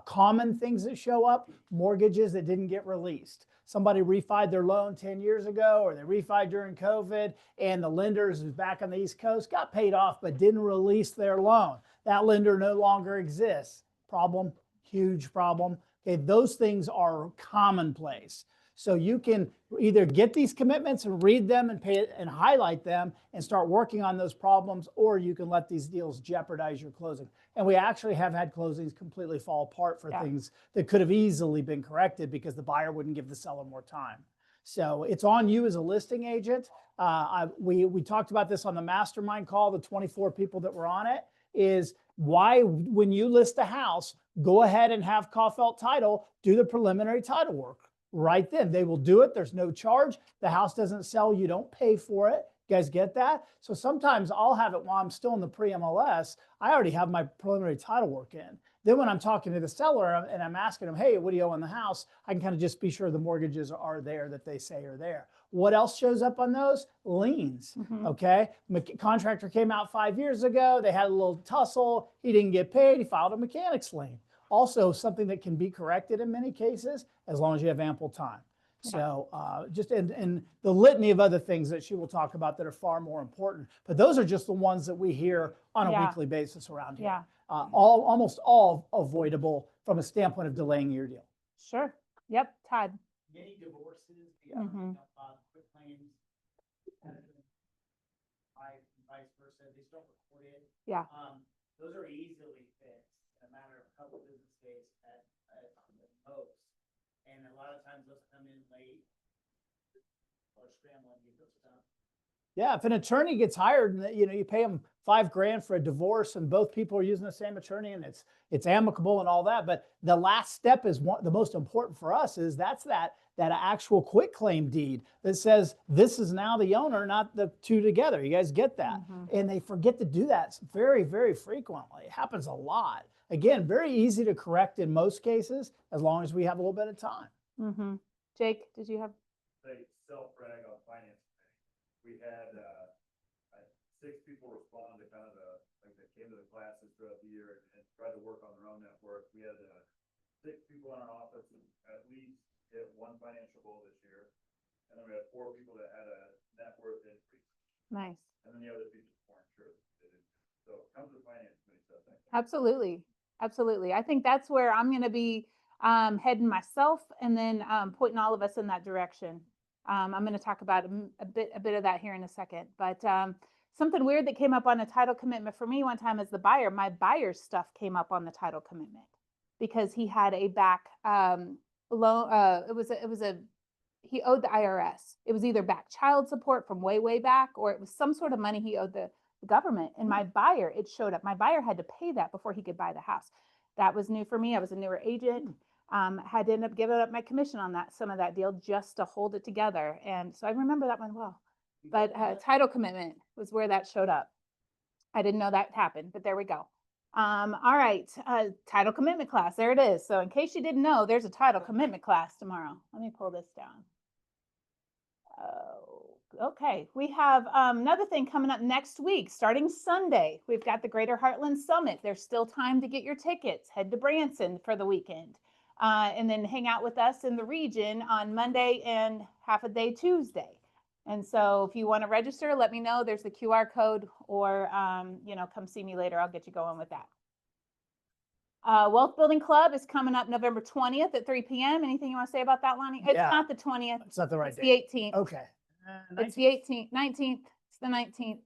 Common things that show up, mortgages that didn't get released. Somebody refied their loan 10 years ago, or they refied during COVID, and the lenders who's back on the East Coast got paid off but didn't release their loan. That lender no longer exists. Problem, huge problem. Okay, those things are commonplace. So you can either get these commitments and read them and pay it and highlight them and start working on those problems, or you can let these deals jeopardize your closing. And we actually have had closings completely fall apart for things that could have easily been corrected because the buyer wouldn't give the seller more time. So it's on you as a listing agent. We talked about this on the mastermind call, the 24 people that were on it, is why when you list a house, go ahead and have Kaufelt Title do the preliminary title work. Right then, they will do it. There's no charge. The house doesn't sell. You don't pay for it. You guys get that? So sometimes I'll have it while I'm still in the pre-MLS. I already have my preliminary title work in. Then when I'm talking to the seller and I'm asking them, hey, what do you owe on the house? I can kind of just be sure the mortgages are there that they say are there. What else shows up on those? Liens, okay? Contractor came out 5 years ago. They had a little tussle. He didn't get paid. He filed a mechanics lien. Also something that can be corrected in many cases as long as you have ample time. So just and the litany of other things that she will talk about that are far more important. But those are just the ones that we hear on a weekly basis around here. Almost all avoidable from a standpoint of delaying your deal. Sure. Yep, Todd. Many divorces, quick claims, vice versa, they still record it. Yeah. Those are easily fixed in a matter of a couple of business days at the most. And a lot of times those come in late or scrambling to get those done. Yeah, if an attorney gets hired and you pay them $5,000 for a divorce and both people are using the same attorney and it's amicable and all that, but the last step is the most important for us is that's that actual quitclaim deed that says this is now the owner, not the two together. You guys get that? And they forget to do that very, very frequently. It happens a lot. Again, very easy to correct in most cases as long as we have a little bit of time. Jake, did you have? They self-brag on finance committee. We had, 6 people respond to kind of like they came to the classes throughout the year and tried to work on their own network. We had, 6 people in our office that at least hit one financial goal this year. And then we had 4 people that had a net worth increase. Nice. And then the other people weren't sure. They didn't. So come to the finance committee stuff. Absolutely. Absolutely. I think that's where I'm going to be heading myself and then pointing all of us in that direction. I'm going to talk about a bit of that here in a second. But something weird that came up on a title commitment for me one time as the buyer, my buyer's stuff came up on the title commitment because he had a back loan. He owed the IRS. It was either back child support from way back, or it was some sort of money he owed the government. And my buyer, it showed up. My buyer had to pay that before he could buy the house. That was new for me. I was a newer agent. Had to end up giving up my commission on some of that deal just to hold it together. And so I remember that one well. But title commitment was where that showed up. I didn't know that happened, but there we go. All right, title commitment class, there it is. So in case you didn't know, there's a title commitment class tomorrow. Let me pull this down. Okay, we have another thing coming up next week, starting Sunday. We've got the Greater Heartland Summit. There's still time to get your tickets. Head to Branson for the weekend. And then hang out with us in the region on Monday and half a day Tuesday. And so if you want to register, let me know. There's the QR code, or, come see me later. I'll get you going with that. Wealth Building Club is coming up November 20th at 3 p.m. Anything you want to say about that, Lonnie? It's Yeah. not the 20th. It's not the right It's date. the 18th. Okay. It's the 18th, 19th. It's the 19th.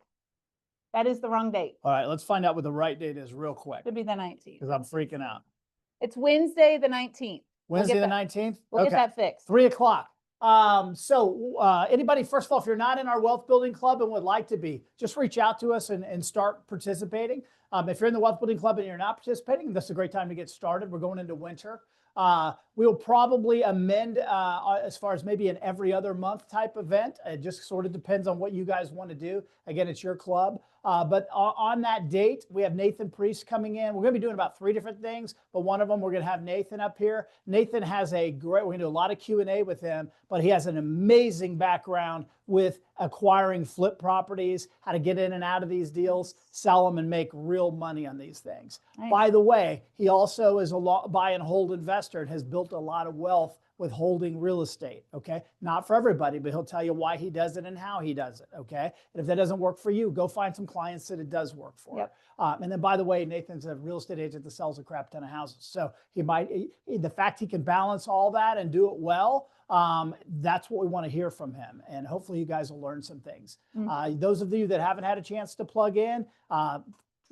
That is the wrong date. All right, let's find out what the right date is real quick, Should be the 19th. because I'm freaking out. It's Wednesday, the 19th. Wednesday, the that. 19th? We'll get Okay. that fixed. 3 o'clock. Anybody, first of all, if you're not in our Wealth Building Club and would like to be, just reach out to us and start participating. If you're in the Wealth Building Club and you're not participating, this is a great time to get started. We're going into winter. We'll probably amend as far as maybe an every other month type event. It just sort of depends on what you guys want to do. Again, it's your club. But on that date, we have Nathan Priest coming in. We're going to be doing about 3 different things, but one of them, we're going to have Nathan up here. Nathan has we're going to do a lot of Q&A with him, but he has an amazing background with acquiring flip properties, how to get in and out of these deals, sell them, and make real money on these things. Nice. By the way, he also is a buy and hold investor and has built a lot of wealth with holding real estate, okay? Not for everybody, but he'll tell you why he does it and how he does it, okay? And if that doesn't work for you, go find some clients that it does work for. Yep. And then, by the way, Nathan's a real estate agent that sells a crap ton of houses. So the fact he can balance all that and do it well, that's what we want to hear from him. And hopefully you guys will learn some things. Those of you that haven't had a chance to plug in,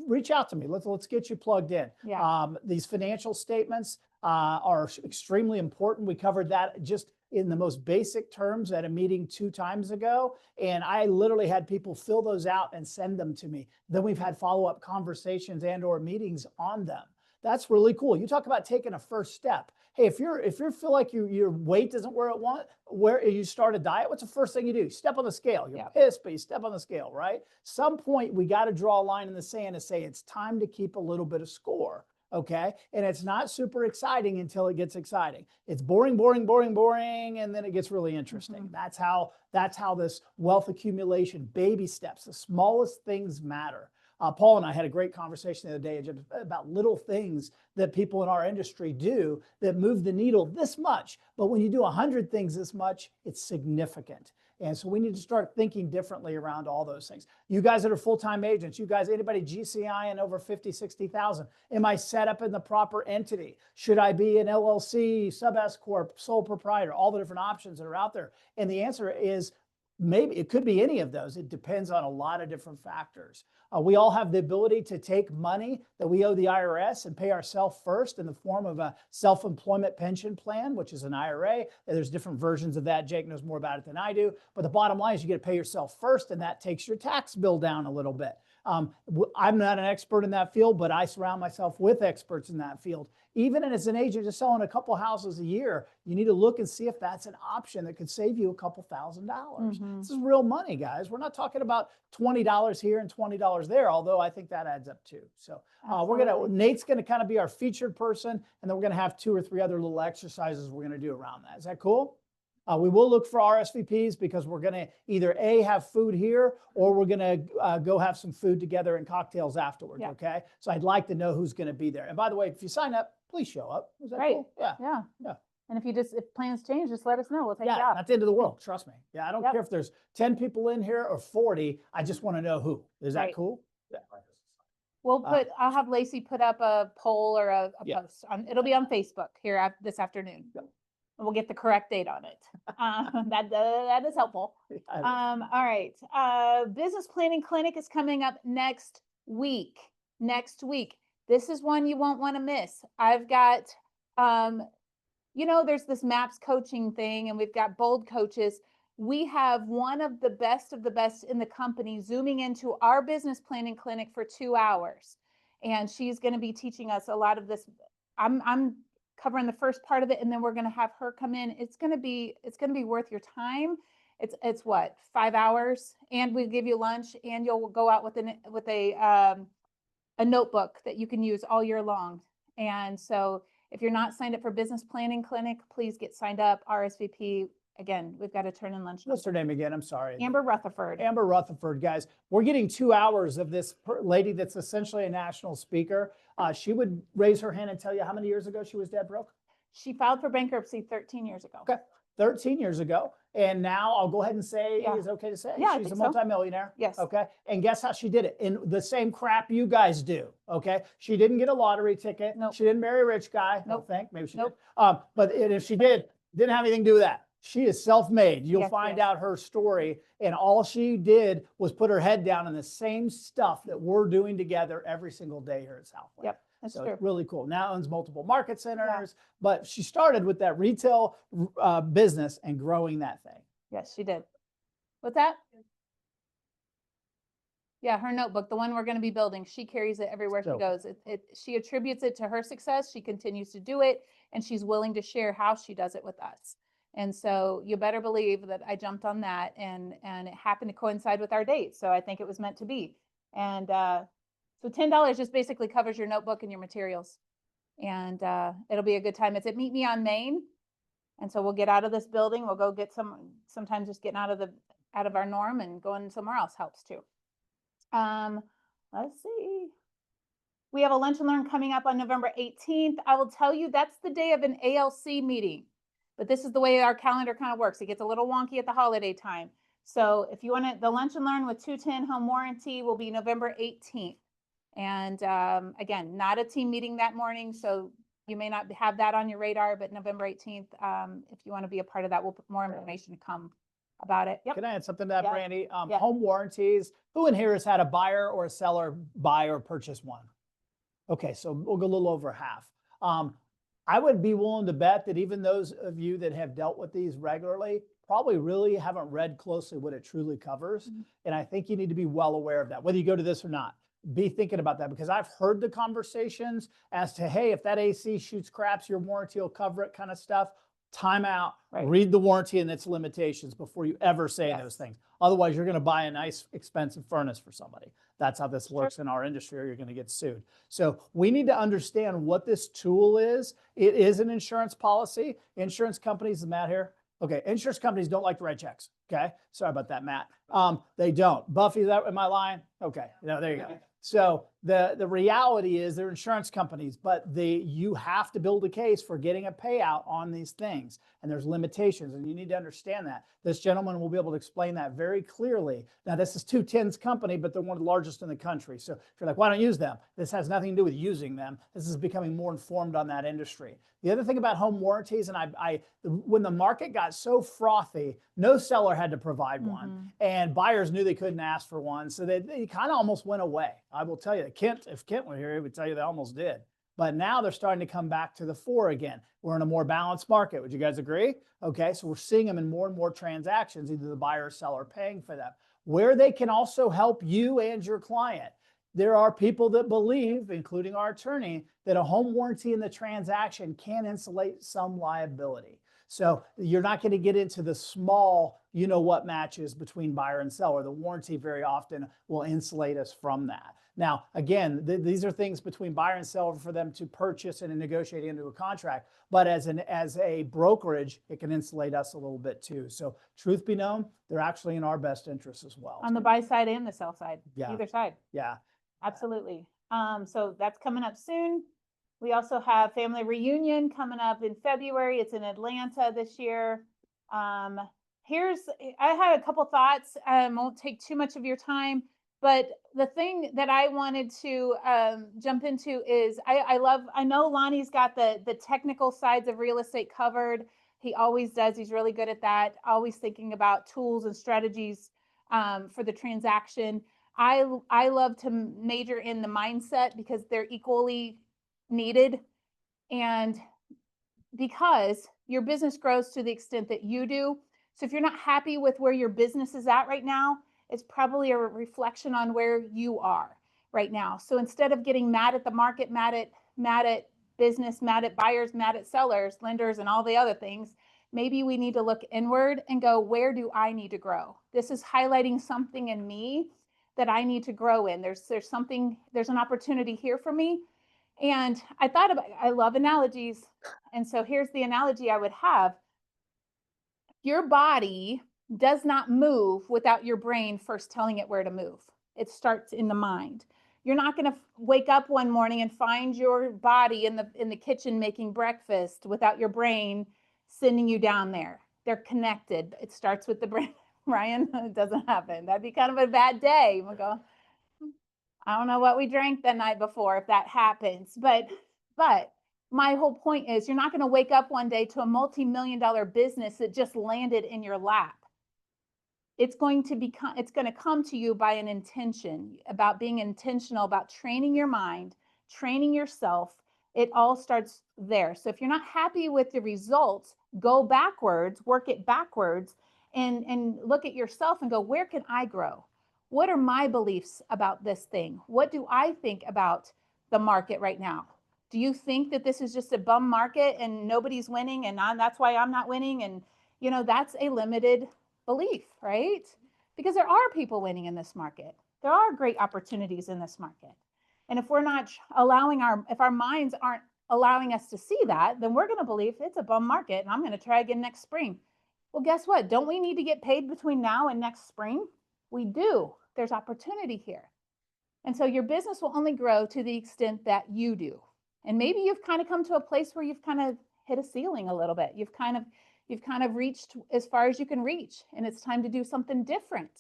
reach out to me. Let's get you plugged in. Yeah. These financial statements are extremely important. We covered that just in the most basic terms at a meeting 2 times ago. And I literally had people fill those out and send them to me. Then we've had follow-up conversations and or meetings on them. That's really cool. You talk about taking a first step. Hey, if you feel like your weight isn't where you start a diet, what's the first thing you do? Step on the scale. You're pissed, but you step on the scale, right? Some point we got to draw a line in the sand and say it's time to keep a little bit of score. Okay. And it's not super exciting until it gets exciting. It's boring, and then it gets really interesting. That's how this wealth accumulation, baby steps, the smallest things matter. Paul and I had a great conversation the other day just about little things that people in our industry do that move the needle this much. But when you do 100 things this much, it's significant. And so we need to start thinking differently around all those things. You guys that are full-time agents, you guys, anybody GCI and over 50, 60,000, am I set up in the proper entity? Should I be an LLC, sub-S corp, sole proprietor, all the different options that are out there? And the answer is maybe it could be any of those. It depends on a lot of different factors. We all have the ability to take money that we owe the IRS and pay ourselves first in the form of a self-employment pension plan, which is an IRA. There's different versions of that. Jake knows more about it than I do. But the bottom line is you get to pay yourself first, and that takes your tax bill down a little bit. I'm not an expert in that field, but I surround myself with experts in that field. Even as an agent just selling a couple houses a year, you need to look and see if that's an option that could save you a couple $1,000s. This is real money, guys. We're not talking about $20 here and $20 there, although I think that adds up too. So Nate's gonna kind of be our featured person, and then we're gonna have 2 or 3 other little exercises we're gonna do around that. Is that cool? We will look for RSVPs because we're gonna either A, have food here, or we're gonna go have some food together and cocktails afterwards, Yeah. okay? So I'd like to know who's gonna be there. And by the way, if you sign up, please show up. Is that Right. cool? Yeah. Yeah. Yeah. And if plans change, just let us know. We'll take you Yeah, out. not the end of the world, trust me. Yeah, I don't Yep. care if there's 10 people in here or 40. I just want to know who. Is that Right. cool? I'll have Lacey put up a poll or a Yeah. post on, it'll be on Facebook here this afternoon. Yep. And we'll get the correct date on it. That is helpful. All right, business planning clinic is coming up next week. This is one you won't want to miss. I've got, there's this MAPS coaching thing and we've got bold coaches. We have one of the best in the company zooming into our business planning clinic for 2 hours. And she's going to be teaching us a lot of this. I'm covering the first part of it and then we're going to have her come in. It's going to be worth your time. It's what, 5 hours, and we give you lunch and you'll go out with a notebook that you can use all year long. And so if you're not signed up for business planning clinic, please get signed up. RSVP. Again, we've got to turn in lunch. What's her name again? I'm sorry. Amber Rutherford. Amber Rutherford, guys. We're getting 2 hours of this lady that's essentially a national speaker. She would raise her hand and tell you how many years ago she was dead broke? She filed for bankruptcy 13 years ago. Okay. 13 years ago. And now I'll go ahead and say, Yeah. is it okay to say? Yeah, I She's a think so. multimillionaire. Yes. Okay. And guess how she did it? In the same crap you guys do. Okay. She didn't get a lottery ticket. Nope. She didn't marry a rich guy. Nope. I think. Maybe she Nope. did. But if she did, didn't have anything to do with that. She is self-made. You'll Yes, find yes. out her story. And all she did was put her head down in the same stuff that we're doing together every single day here at Southland. Yep, that's So true. it's really cool. Now owns multiple market centers, but she started with that retail business and growing that thing. Yes, she did. What's that? Yeah, her notebook, the one we're going to be building, she carries it everywhere she So- goes. She attributes it to her success. She continues to do it, and she's willing to share how she does it with us. And so you better believe that I jumped on that, and it happened to coincide with our date. So I think it was meant to be. And so $10 just basically covers your notebook and your materials, and it'll be a good time. It's at Meet Me on Main, and so we'll get out of this building. We'll go get sometimes just getting out of our norm and going somewhere else helps too. Let's see. We have a lunch and learn coming up on November 18th. I will tell you that's the day of an ALC meeting, but this is the way our calendar kind of works. It gets a little wonky at the holiday time. So if you want it, the lunch and learn with 210 home warranty will be November 18th. And again, not a team meeting that morning, so you may not have that on your radar, but November 18th, if you want to be a part of that, we'll put more information to come about it. Yep. Can I add something to that, Yeah. Brandy? Yeah. Home warranties. Who in here has had a buyer or a seller buy or purchase one? Okay, so we'll go a little over half. I would be willing to bet that even those of you that have dealt with these regularly probably really haven't read closely what it truly covers. Mhm. And I think you need to be well aware of that, whether you go to this or not. Be thinking about that, because I've heard the conversations as to, hey, if that AC shoots craps, your warranty will cover it kind of stuff. Time out, Right. read the warranty and its limitations before you ever say Yes. those things. Otherwise, you're going to buy a nice, expensive furnace for somebody. That's how this works in our industry, or you're going to get sued. So we need to understand what this tool is. It is an insurance policy. Insurance companies, is Matt here? Okay, insurance companies don't like to write checks. Okay, sorry about that, Matt. They don't. Buffy, is that in my line? Okay, no, there you go. So the reality is they're insurance companies, but you have to build a case for getting a payout on these things. And there's limitations, and you need to understand that. This gentleman will be able to explain that very clearly. Now, this is 210's company, but they're one of the largest in the country. So if you're like, why don't you use them? This has nothing to do with using them. This is becoming more informed on that industry. The other thing about home warranties, and when the market got so frothy, no seller had to provide one, and buyers knew they couldn't ask for one. So they kind of almost went away. I will tell you, if Kent were here, he would tell you they almost did. But now they're starting to come back to the fore again. We're in a more balanced market. Would you guys agree? Okay, so we're seeing them in more and more transactions, either the buyer or seller paying for them, where they can also help you and your client. There are people that believe, including our attorney, that a home warranty in the transaction can insulate some liability. So you're not going to get into the small, you know what, matches between buyer and seller. The warranty very often will insulate us from that. Now, again, these are things between buyer and seller for them to purchase and negotiate into a contract. But as a brokerage, it can insulate us a little bit too. So truth be known, they're actually in our best interest as well. On the buy side and the sell side, Yeah. either side. Yeah. Absolutely. So that's coming up soon. We also have family reunion coming up in February. It's in Atlanta this year. I had a couple thoughts. Won't take too much of your time, but the thing that I wanted to jump into is I know Lonnie's got the technical sides of real estate covered. He always does. He's really good at that. Always thinking about tools and strategies for the transaction. I love to major in the mindset because they're equally needed. And because your business grows to the extent that you do. So if you're not happy with where your business is at right now, it's probably a reflection on where you are right now. So instead of getting mad at the market, mad at business, mad at buyers, mad at sellers, lenders, and all the other things, maybe we need to look inward and go, where do I need to grow? This is highlighting something in me that I need to grow in. There's an opportunity here for me. And I love analogies. And so here's the analogy I would have. Your body does not move without your brain first telling it where to move. It starts in the mind. You're not going to wake up one morning and find your body in the kitchen making breakfast without your brain sending you down there. They're connected. It starts with the brain. Ryan, it doesn't happen. That'd be kind of a bad day. We'll go, I don't know what we drank the night before if that happens. But my whole point is you're not going to wake up one day to a multi-million-dollar business that just landed in your lap. It's going to come to you by an intention, about being intentional, about training your mind, training yourself. It all starts there. So if you're not happy with the results, go backwards, work it backwards, and look at yourself and go, where can I grow? What are my beliefs about this thing? What do I think about the market right now? Do you think that this is just a bum market and nobody's winning and that's why I'm not winning? And, that's a limited belief, right? Because there are people winning in this market. There are great opportunities in this market. And if we're not if our minds aren't allowing us to see that, then we're going to believe it's a bum market and I'm going to try again next spring. Well, guess what? Don't we need to get paid between now and next spring? We do. There's opportunity here. And so your business will only grow to the extent that you do. And maybe you've kind of come to a place where you've kind of hit a ceiling a little bit. You've kind of reached as far as you can reach, and it's time to do something different.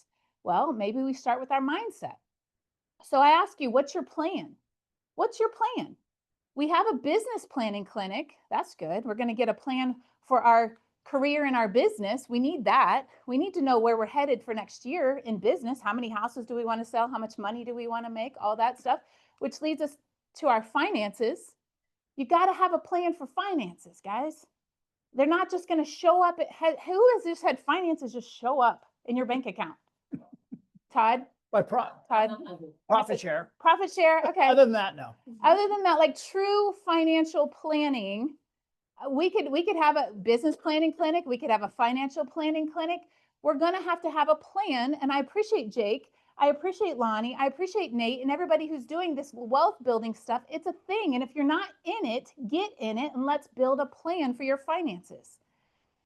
Well, maybe we start with our mindset. So I ask you, what's your plan? What's your plan? We have a business planning clinic. That's good. We're going to get a plan for our career and our business. We need that. We need to know where we're headed for next year in business. How many houses do we want to sell? How much money do we want to make? All that stuff, which leads us to our finances. You got to have a plan for finances, guys. They're not just going to show up. Who has just had finances just show up in your bank account? Todd? Todd? Profit share. Profit share. Okay. Other than that, no. Other than that, like true financial planning, we could have a business planning clinic. We could have a financial planning clinic. We're going to have a plan. And I appreciate Jake. I appreciate Lonnie. I appreciate Nate and everybody who's doing this wealth building stuff. It's a thing. And if you're not in it, get in it and let's build a plan for your finances.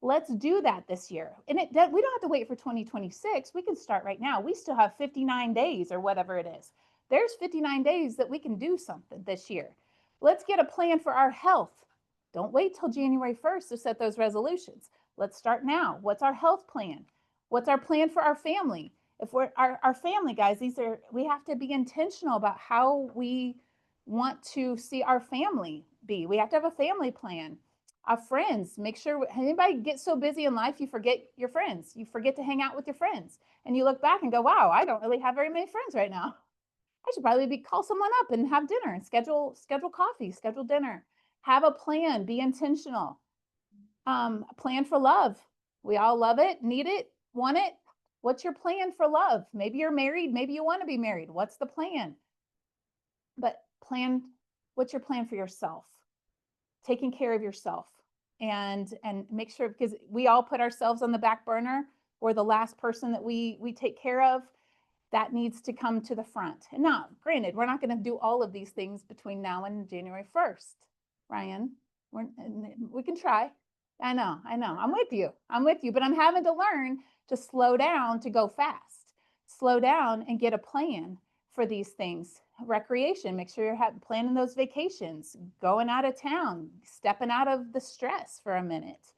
Let's do that this year. And we don't have to wait for 2026. We can start right now. We still have 59 days or whatever it is. There's 59 days that we can do something this year. Let's get a plan for our health. Don't wait till January 1st to set those resolutions. Let's start now. What's our health plan? What's our plan for our family? If we're our family, guys, we have to be intentional about how we want to see our family be. We have to have a family plan. Our friends, make sure anybody gets so busy in life, you forget your friends. You forget to hang out with your friends. And you look back and go, wow, I don't really have very many friends right now. I should probably call someone up and have dinner and schedule coffee, schedule dinner. Have a plan, be intentional. Plan for love. We all love it, need it, want it. What's your plan for love? Maybe you're married, maybe you want to be married. What's the plan? But what's your plan for yourself? Taking care of yourself and make sure, because we all put ourselves on the back burner. We're the last person that we take care of. that needs to come to the front. And now, granted, we're not going to do all of these things between now and January 1st. Ryan, we can try. I know. I'm with you, but I'm having to learn to slow down to go fast. Slow down and get a plan for these things. Recreation, make sure you're planning those vacations, going out of town, stepping out of the stress for a minute.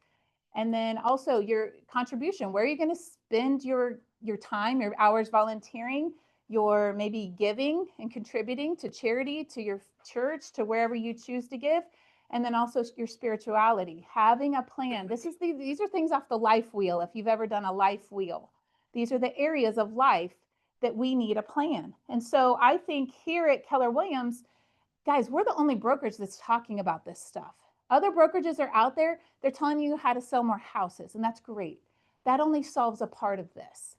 And then also your contribution, where are you going to spend your time, your hours volunteering, your maybe giving and contributing to charity, to your church, to wherever you choose to give. And then also your spirituality, having a plan. These are things off the life wheel. If you've ever done a life wheel, these are the areas of life that we need a plan. And so I think here at Keller Williams, guys, we're the only brokerage that's talking about this stuff. Other brokerages are out there, they're telling you how to sell more houses, and that's great. That only solves a part of this,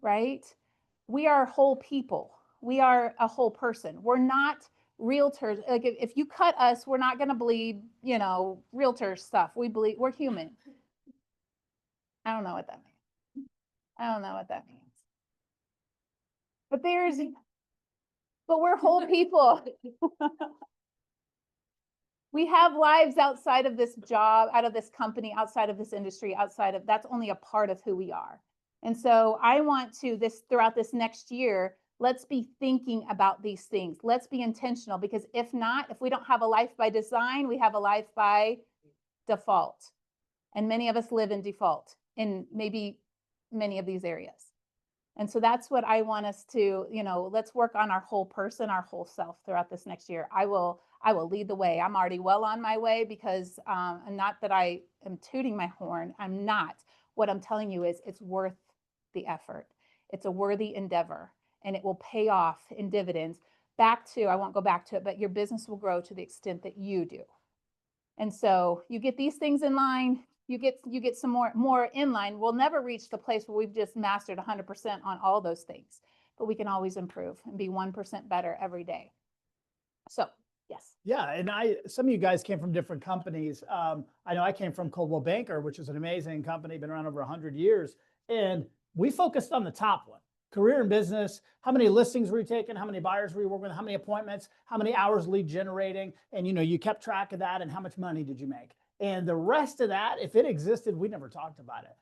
right? We are whole people. We are a whole person. We're not realtors. Like if you cut us, we're not going to bleed, realtor stuff. We bleed, we're human. I don't know what that means. But we're whole people. We have lives outside of this job, out of this company, outside of this industry, that's only a part of who we are. And so I want to, throughout this next year, let's be thinking about these things. Let's be intentional, because if not, if we don't have a life by design, we have a life by default. And many of us live in default in maybe many of these areas. And so that's what I want us to, let's work on our whole person, our whole self throughout this next year. I will lead the way. I'm already well on my way, because not that I am tooting my horn. I'm not. What I'm telling you is it's worth the effort. It's a worthy endeavor, and it will pay off in dividends. I won't go back to it, but your business will grow to the extent that you do. And so you get these things in line, you get some more in line. We'll never reach the place where we've just mastered 100% on all those things, but we can always improve and be 1% better every day. So yes. Yeah, and some of you guys came from different companies. I know I came from Coldwell Banker, which is an amazing company, been around over 100 years. And we focused on the top one, career and business. How many listings were you taking? How many buyers were you working with? How many appointments? How many hours lead generating? And you kept track of that, and how much money did you make? And the rest of that, if it existed, we never talked about it.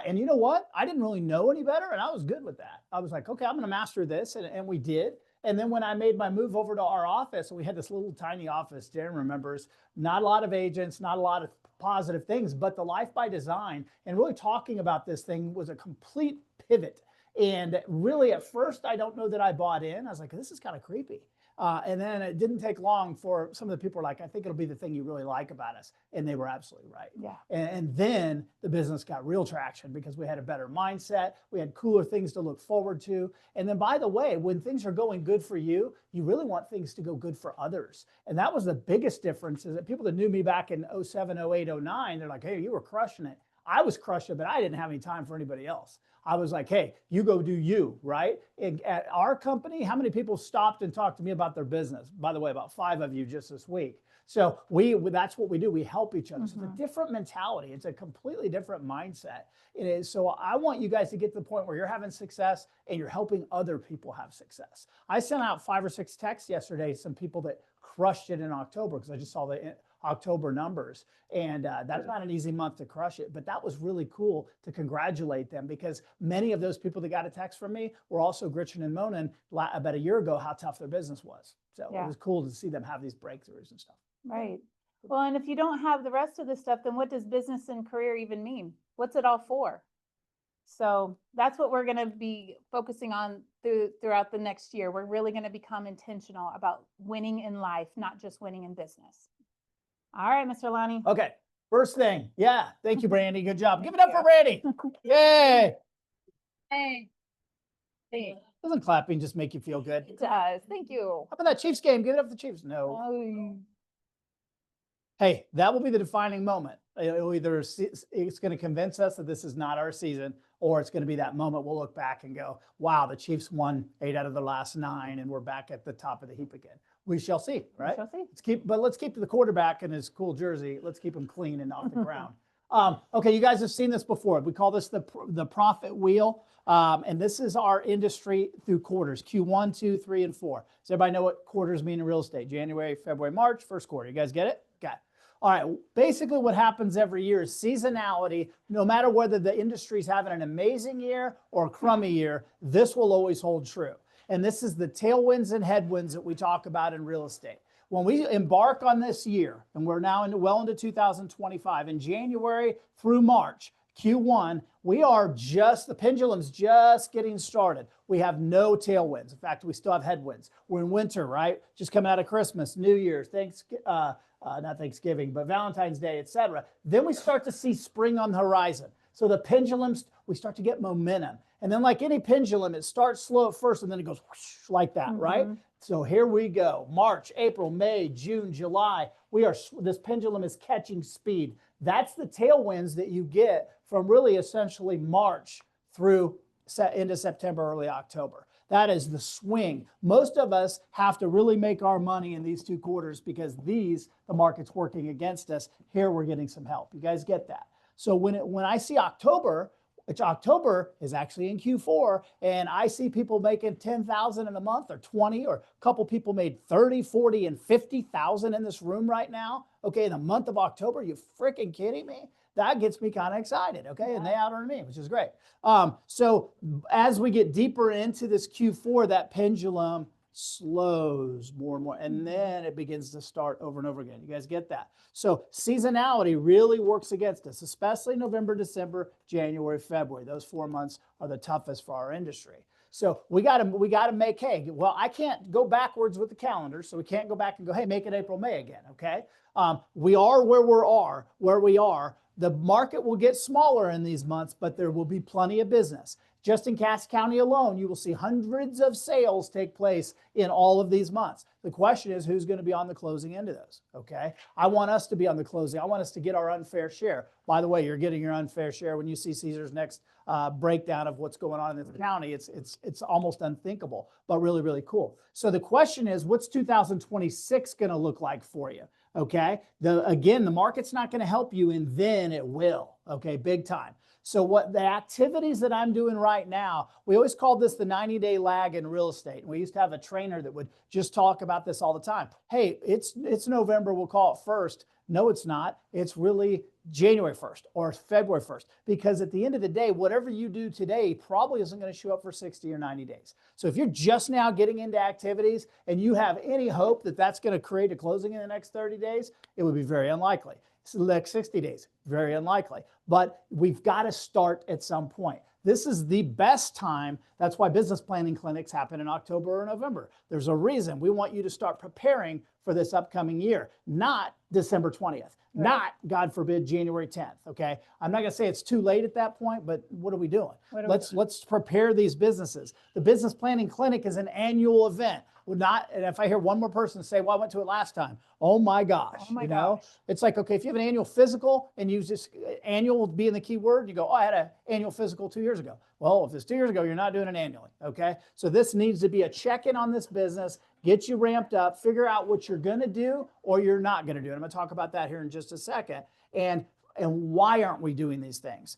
And you know what? I didn't really know any better, and I was good with that. I was like, okay, I'm going to master this, and we did. And then when I made my move over to our office, we had this little tiny office, Darren remembers, not a lot of agents, not a lot of positive things, but the life by design and really talking about this thing was a complete pivot. And really at first, I don't know that I bought in. I was like, this is kind of creepy. And then it didn't take long for some of the people were like, I think it'll be the thing you really like about us. And they were absolutely right. Yeah. And then the business got real traction because we had a better mindset. We had cooler things to look forward to. And then, by the way, when things are going good for you, you really want things to go good for others. And that was the biggest difference, is that people that knew me back in 07, 08, 09, they're like, hey, you were crushing it. I was crushing it, but I didn't have any time for anybody else. I was like, hey, you go do you, right? And at our company, how many people stopped and talked to me about their business? By the way, about 5 of you just this week. So that's what we do. We help each other. So it's a different mentality. It's a completely different mindset. It is. So I want you guys to get to the point where you're having success and you're helping other people have success. I sent out 5 or 6 texts yesterday, some people that crushed it in October, because I just saw the October numbers. And that's not an easy month to crush it, but that was really cool to congratulate them, because many of those people that got a text from me were also gritching and moaning about a year ago how tough their business was. So it was cool to see them have these breakthroughs and stuff. Right. Well, and if you don't have the rest of the stuff, then what does business and career even mean? What's it all for? So that's what we're going to be focusing on throughout the next year. We're really going to become intentional about winning in life, not just winning in business. All right, Mr. Lonnie. Okay. First thing. Yeah. Thank you, Brandy. Good job. Give it up for Brandy. Yay. Hey. Hey. Doesn't clapping just make you feel good? It does. Thank you. How about that Chiefs game? Give it up for the Chiefs. No. Oh. Hey, that will be the defining moment. It'll either it's going to convince us that this is not our season, or it's going to be that moment we'll look back and go, wow, the Chiefs won 8 out of the last 9 and we're back at the top of the heap again. We shall see, right? We shall see. Let's keep the quarterback in his cool jersey. Let's keep him clean and off the ground. Okay, you guys have seen this before. We call this the profit wheel. And this is our industry through quarters, Q1, 2, 3, and 4. Does everybody know what quarters mean in real estate? January, February, March, first quarter. You guys get it? Okay. All right. Basically what happens every year is seasonality. No matter whether the industry's having an amazing year or a crummy year, this will always hold true. And this is the tailwinds and headwinds that we talk about in real estate. When we embark on this year, and we're now well into 2025, in January through March, Q1, the pendulum's just getting started. We have no tailwinds. In fact, we still have headwinds. We're in winter, right? Just coming out of Christmas, New Year's, not Thanksgiving, but Valentine's Day, etc. Then we start to see spring on the horizon. So the pendulums, we start to get momentum. And then like any pendulum, it starts slow at first and then it goes whoosh, like that, right? So here we go. March, April, May, June, July. This pendulum is catching speed. That's the tailwinds that you get from really essentially March through into September, early October. That is the swing. Most of us have to really make our money in these 2 quarters because the market's working against us. Here we're getting some help. You guys get that? So when I see October, which October is actually in Q4, and I see people making 10,000 in a month or 20, or a couple people made 30, 40, and 50,000 in this room right now. Okay, in the month of October, you freaking kidding me? That gets me kind of excited, okay? And they out earn me, which is great. So as we get deeper into this Q4, that pendulum slows more and more, and then it begins to start over and over again. You guys get that? So seasonality really works against us, especially November, December, January, February. Those 4 months are the toughest for our industry. So we got to make hay. Well, I can't go backwards with the calendar, so we can't go back and go, hey, make it April, May again, okay? We are where we are. The market will get smaller in these months, but there will be plenty of business. Just in Cass County alone, you will see hundreds of sales take place in all of these months. The question is, who's going to be on the closing end of those? Okay. I want us to be on the closing. I want us to get our unfair share. By the way, you're getting your unfair share when you see Caesar's next breakdown of what's going on in this county. It's almost unthinkable, but really, really cool. So the question is, what's 2026 going to look like for you? Okay. Again, the market's not going to help you, and then it will. Okay. Big time. So what the activities that I'm doing right now, we always called this the 90-day lag in real estate. We used to have a trainer that would just talk about this all the time. Hey, it's November, we'll call it 1st. No, it's not. It's really January 1st or February 1st, because at the end of the day, whatever you do today probably isn't going to show up for 60 or 90 days. So if you're just now getting into activities and you have any hope that that's going to create a closing in the next 30 days, it would be very unlikely. The next 60 days, very unlikely. But we've got to start at some point. This is the best time. That's why business planning clinics happen in October or November. There's a reason. We want you to start preparing for this upcoming year, not December 20th, not, God forbid, January 10th, okay? I'm not going to say it's too late at that point, but what are we doing? Let's prepare these businesses. The business planning clinic is an annual event. And if I hear one more person say, well, I went to it last time. Oh my gosh. It's like, okay, if you have an annual physical and you just annual being the key word, you go, oh, I had an annual physical 2 years ago. Well, if it's 2 years ago, you're not doing it annually. Okay. So this needs to be a check-in on this business, get you ramped up, figure out what you're going to do or you're not going to do. And I'm going to talk about that here in just a second. And why aren't we doing these things?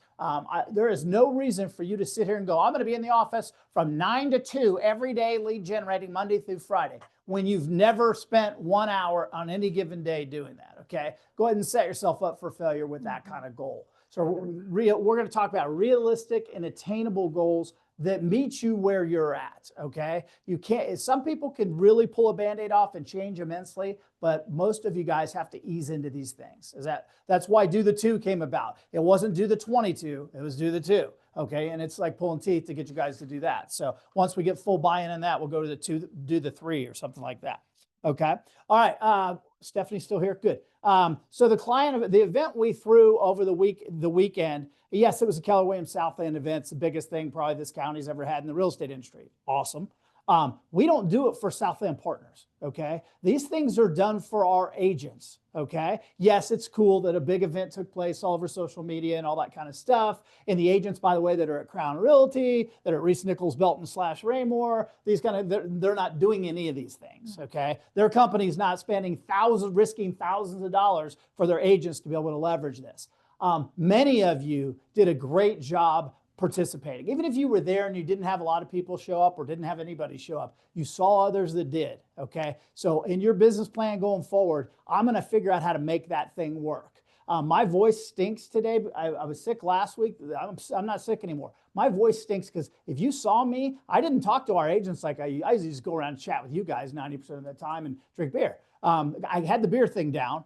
There is no reason for you to sit here and go, I'm going to be in the office from 9 to 2 every day, lead generating Monday through Friday, when you've never spent 1 hour on any given day doing that. Okay. Go ahead and set yourself up for failure with that kind of goal. So we're going to talk about realistic and attainable goals that meet you where you're at, okay? You can't, some people can really pull a Band-Aid off and change immensely, but most of you guys have to ease into these things. That's why Do the 2 came about. It wasn't Do the 22, it was Do the 2, okay? And it's like pulling teeth to get you guys to do that. So once we get full buy-in on that, we'll go to the 2, do the 3 or something like that, okay? All right, Stephanie's still here, good. So the event we threw over the weekend, yes, it was a Keller Williams Southland event. It's the biggest thing probably this county's ever had in the real estate industry. Awesome. We don't do it for Southland partners, okay? These things are done for our agents, okay? Yes, it's cool that a big event took place all over social media and all that kind of stuff. And the agents, by the way, that are at Crown Realty, that are at Reese Nichols, Belton / Raymore, they're not doing any of these things, okay? Their company's not spending risking thousands of dollars for their agents to be able to leverage this. Many of you did a great job participating. Even if you were there and you didn't have a lot of people show up or didn't have anybody show up, you saw others that did, okay? So in your business plan going forward, I'm gonna figure out how to make that thing work. My voice stinks today. I was sick last week. I'm not sick anymore. My voice stinks because if you saw me, I didn't talk to our agents like I usually just go around and chat with you guys 90% of the time and drink beer. I had the beer thing down.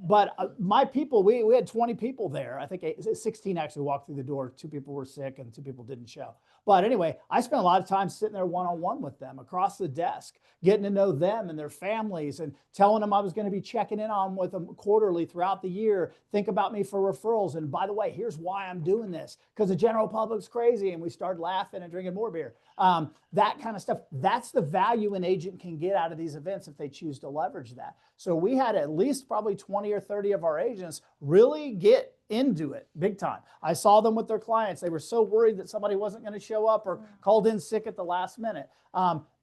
But my people, we had 20 people there. I think 16 actually walked through the door. 2 people were sick and 2 people didn't show. But anyway, I spent a lot of time sitting there one-on-one with them across the desk, getting to know them and their families and telling them I was going to be checking in on with them quarterly throughout the year. Think about me for referrals. And by the way, here's why I'm doing this, because the general public's crazy. And we started laughing and drinking more beer. That kind of stuff. That's the value an agent can get out of these events if they choose to leverage that. So we had at least probably 20 or 30 of our agents really get into it big time. I saw them with their clients. They were so worried that somebody wasn't going to show up or called in sick at the last minute.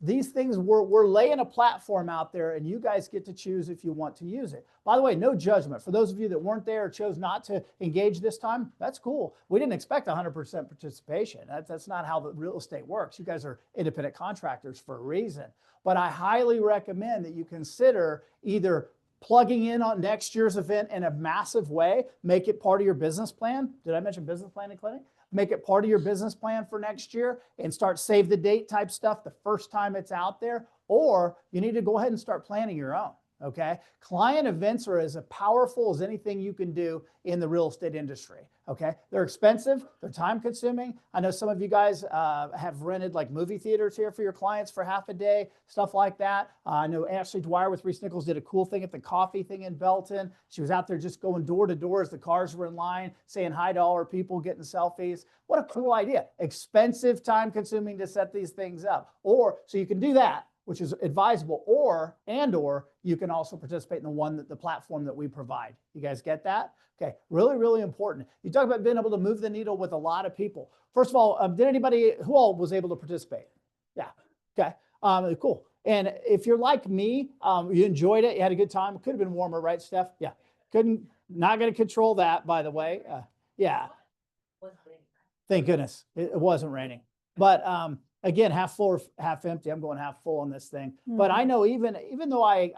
These things, we're laying a platform out there and you guys get to choose if you want to use it. By the way, no judgment. For those of you that weren't there or chose not to engage this time, that's cool. We didn't expect 100% participation. That's not how the real estate works. You guys are independent contractors for a reason. But I highly recommend that you consider either plugging in on next year's event in a massive way, make it part of your business plan. Did I mention business planning clinic? Make it part of your business plan for next year and start save the date type stuff the first time it's out there, or you need to go ahead and start planning your own. Okay. Client events are as powerful as anything you can do in the real estate industry. Okay. They're expensive. They're time consuming. I know some of you guys have rented like movie theaters here for your clients for half a day, stuff like that. I know Ashley Dwyer with Reese Nichols did a cool thing at the coffee thing in Belton. She was out there just going door to door as the cars were in line, saying hi to all her people, getting selfies. What a cool idea. Expensive, time consuming to set these things up. Or so you can do that, which is advisable, or you can also participate in the platform that we provide. You guys get that? Okay, really, really important. You talk about being able to move the needle with a lot of people. First of all, who all was able to participate? Yeah, okay, cool. And if you're like me, you enjoyed it, you had a good time. It could have been warmer, right, Steph? Yeah, not gonna control that, by the way. Yeah, thank goodness it wasn't raining. But again, half full or half empty. I'm going half full on this thing. But I know even though I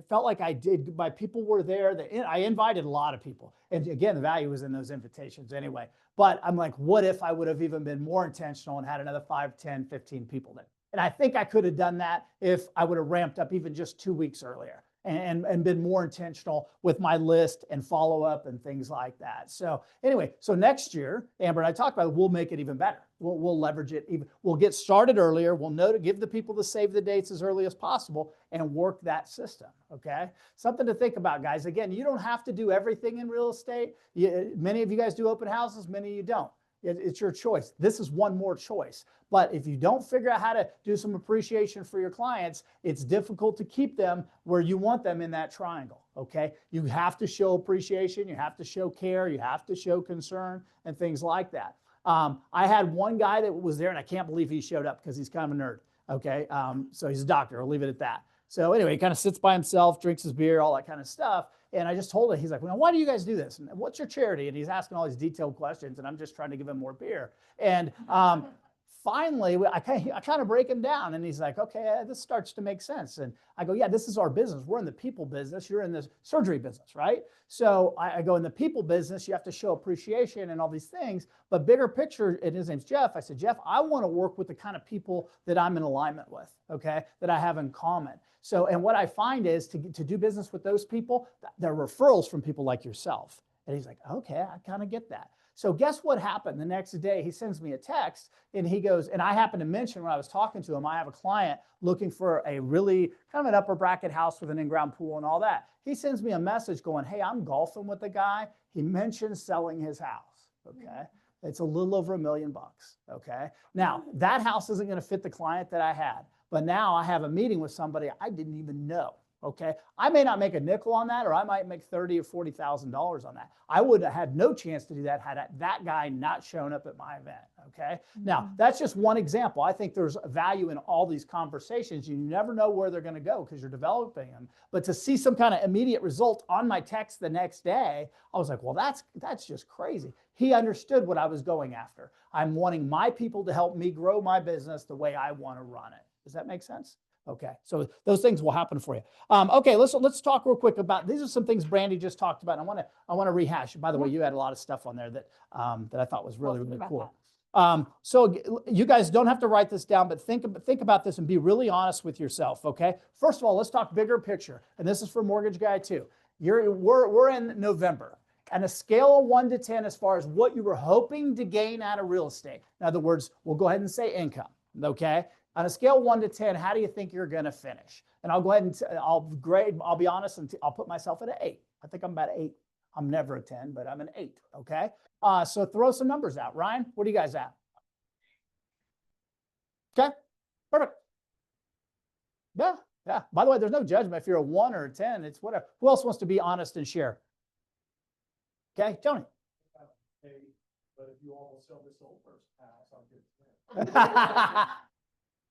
felt like I did, my people were there. I invited a lot of people. And again, the value was in those invitations anyway. But I'm like, what if I would have even been more intentional and had another 5, 10, 15 people there? And I think I could have done that if I would have ramped up even just 2 weeks earlier and been more intentional with my list and follow up and things like that. So anyway, so next year, Amber and I talked about it, we'll make it even better. We'll leverage it even. We'll get started earlier. We'll know to give the people to save the dates as early as possible and work that system. Okay. Something to think about, guys. Again, you don't have to do everything in real estate. Many of you guys do open houses. Many of you don't. It's your choice. This is one more choice. But if you don't figure out how to do some appreciation for your clients, it's difficult to keep them where you want them in that triangle. Okay. You have to show appreciation. You have to show care. You have to show concern and things like that. I had one guy that was there and I can't believe he showed up because he's kind of a nerd. Okay. So he's a doctor. I'll leave it at that. So anyway, he kind of sits by himself, drinks his beer, all that kind of stuff. And I just told him, he's like, well, why do you guys do this? And what's your charity? And he's asking all these detailed questions and I'm just trying to give him more beer. And finally, I kind of break him down and he's like, okay, this starts to make sense. And I go, yeah, this is our business. We're in the people business. You're in the surgery business, right? So I go, in the people business, you have to show appreciation and all these things. But bigger picture, and his name's Jeff. I said, Jeff, I want to work with the kind of people that I'm in alignment with, okay, that I have in common. So, and what I find is to do business with those people, they're referrals from people like yourself. And he's like, okay, I kind of get that. So guess what happened? The next day, he sends me a text and he goes, and I happened to mention when I was talking to him, I have a client looking for a really kind of an upper bracket house with an in-ground pool and all that. He sends me a message going, hey, I'm golfing with a guy. He mentioned selling his house. Okay. It's a little over $1 million. Okay. Now that house isn't going to fit the client that I had, but now I have a meeting with somebody I didn't even know. Okay, I may not make a nickel on that, or I might make $30,000 or $40,000 on that. I would have had no chance to do that had that guy not shown up at my event. Okay, now that's just one example. I think there's value in all these conversations. You never know where they're going to go because you're developing them. But to see some kind of immediate result on my text the next day, I was like, well, that's just crazy. He understood what I was going after. I'm wanting my people to help me grow my business the way I want to run it. Does that make sense? Okay, so those things will happen for you. Okay, let's talk real quick about, these are some things Brandy just talked about. And I want to rehash. By the way, you had a lot of stuff on there that I thought was really cool. So you guys don't have to write this down, but think about this and be really honest with yourself. Okay, first of all, let's talk bigger picture, and this is for Mortgage Guy too. We're in November. And a scale of 1 to 10 as far as what you were hoping to gain out of real estate. In other words, we'll go ahead and say income. Okay. On a scale of 1 to 10, how do you think you're going to finish? And I'll go ahead and I'll be honest, and I'll put myself at an 8. I think I'm about an 8. I'm never a 10, but I'm an 8. Okay. So throw some numbers out. Ryan, what are you guys at? Okay. Perfect. Yeah. Yeah. By the way, there's no judgment if you're a 1 or a 10. It's whatever. Who else wants to be honest and share? Okay, Tony. But if you almost sell this old person house,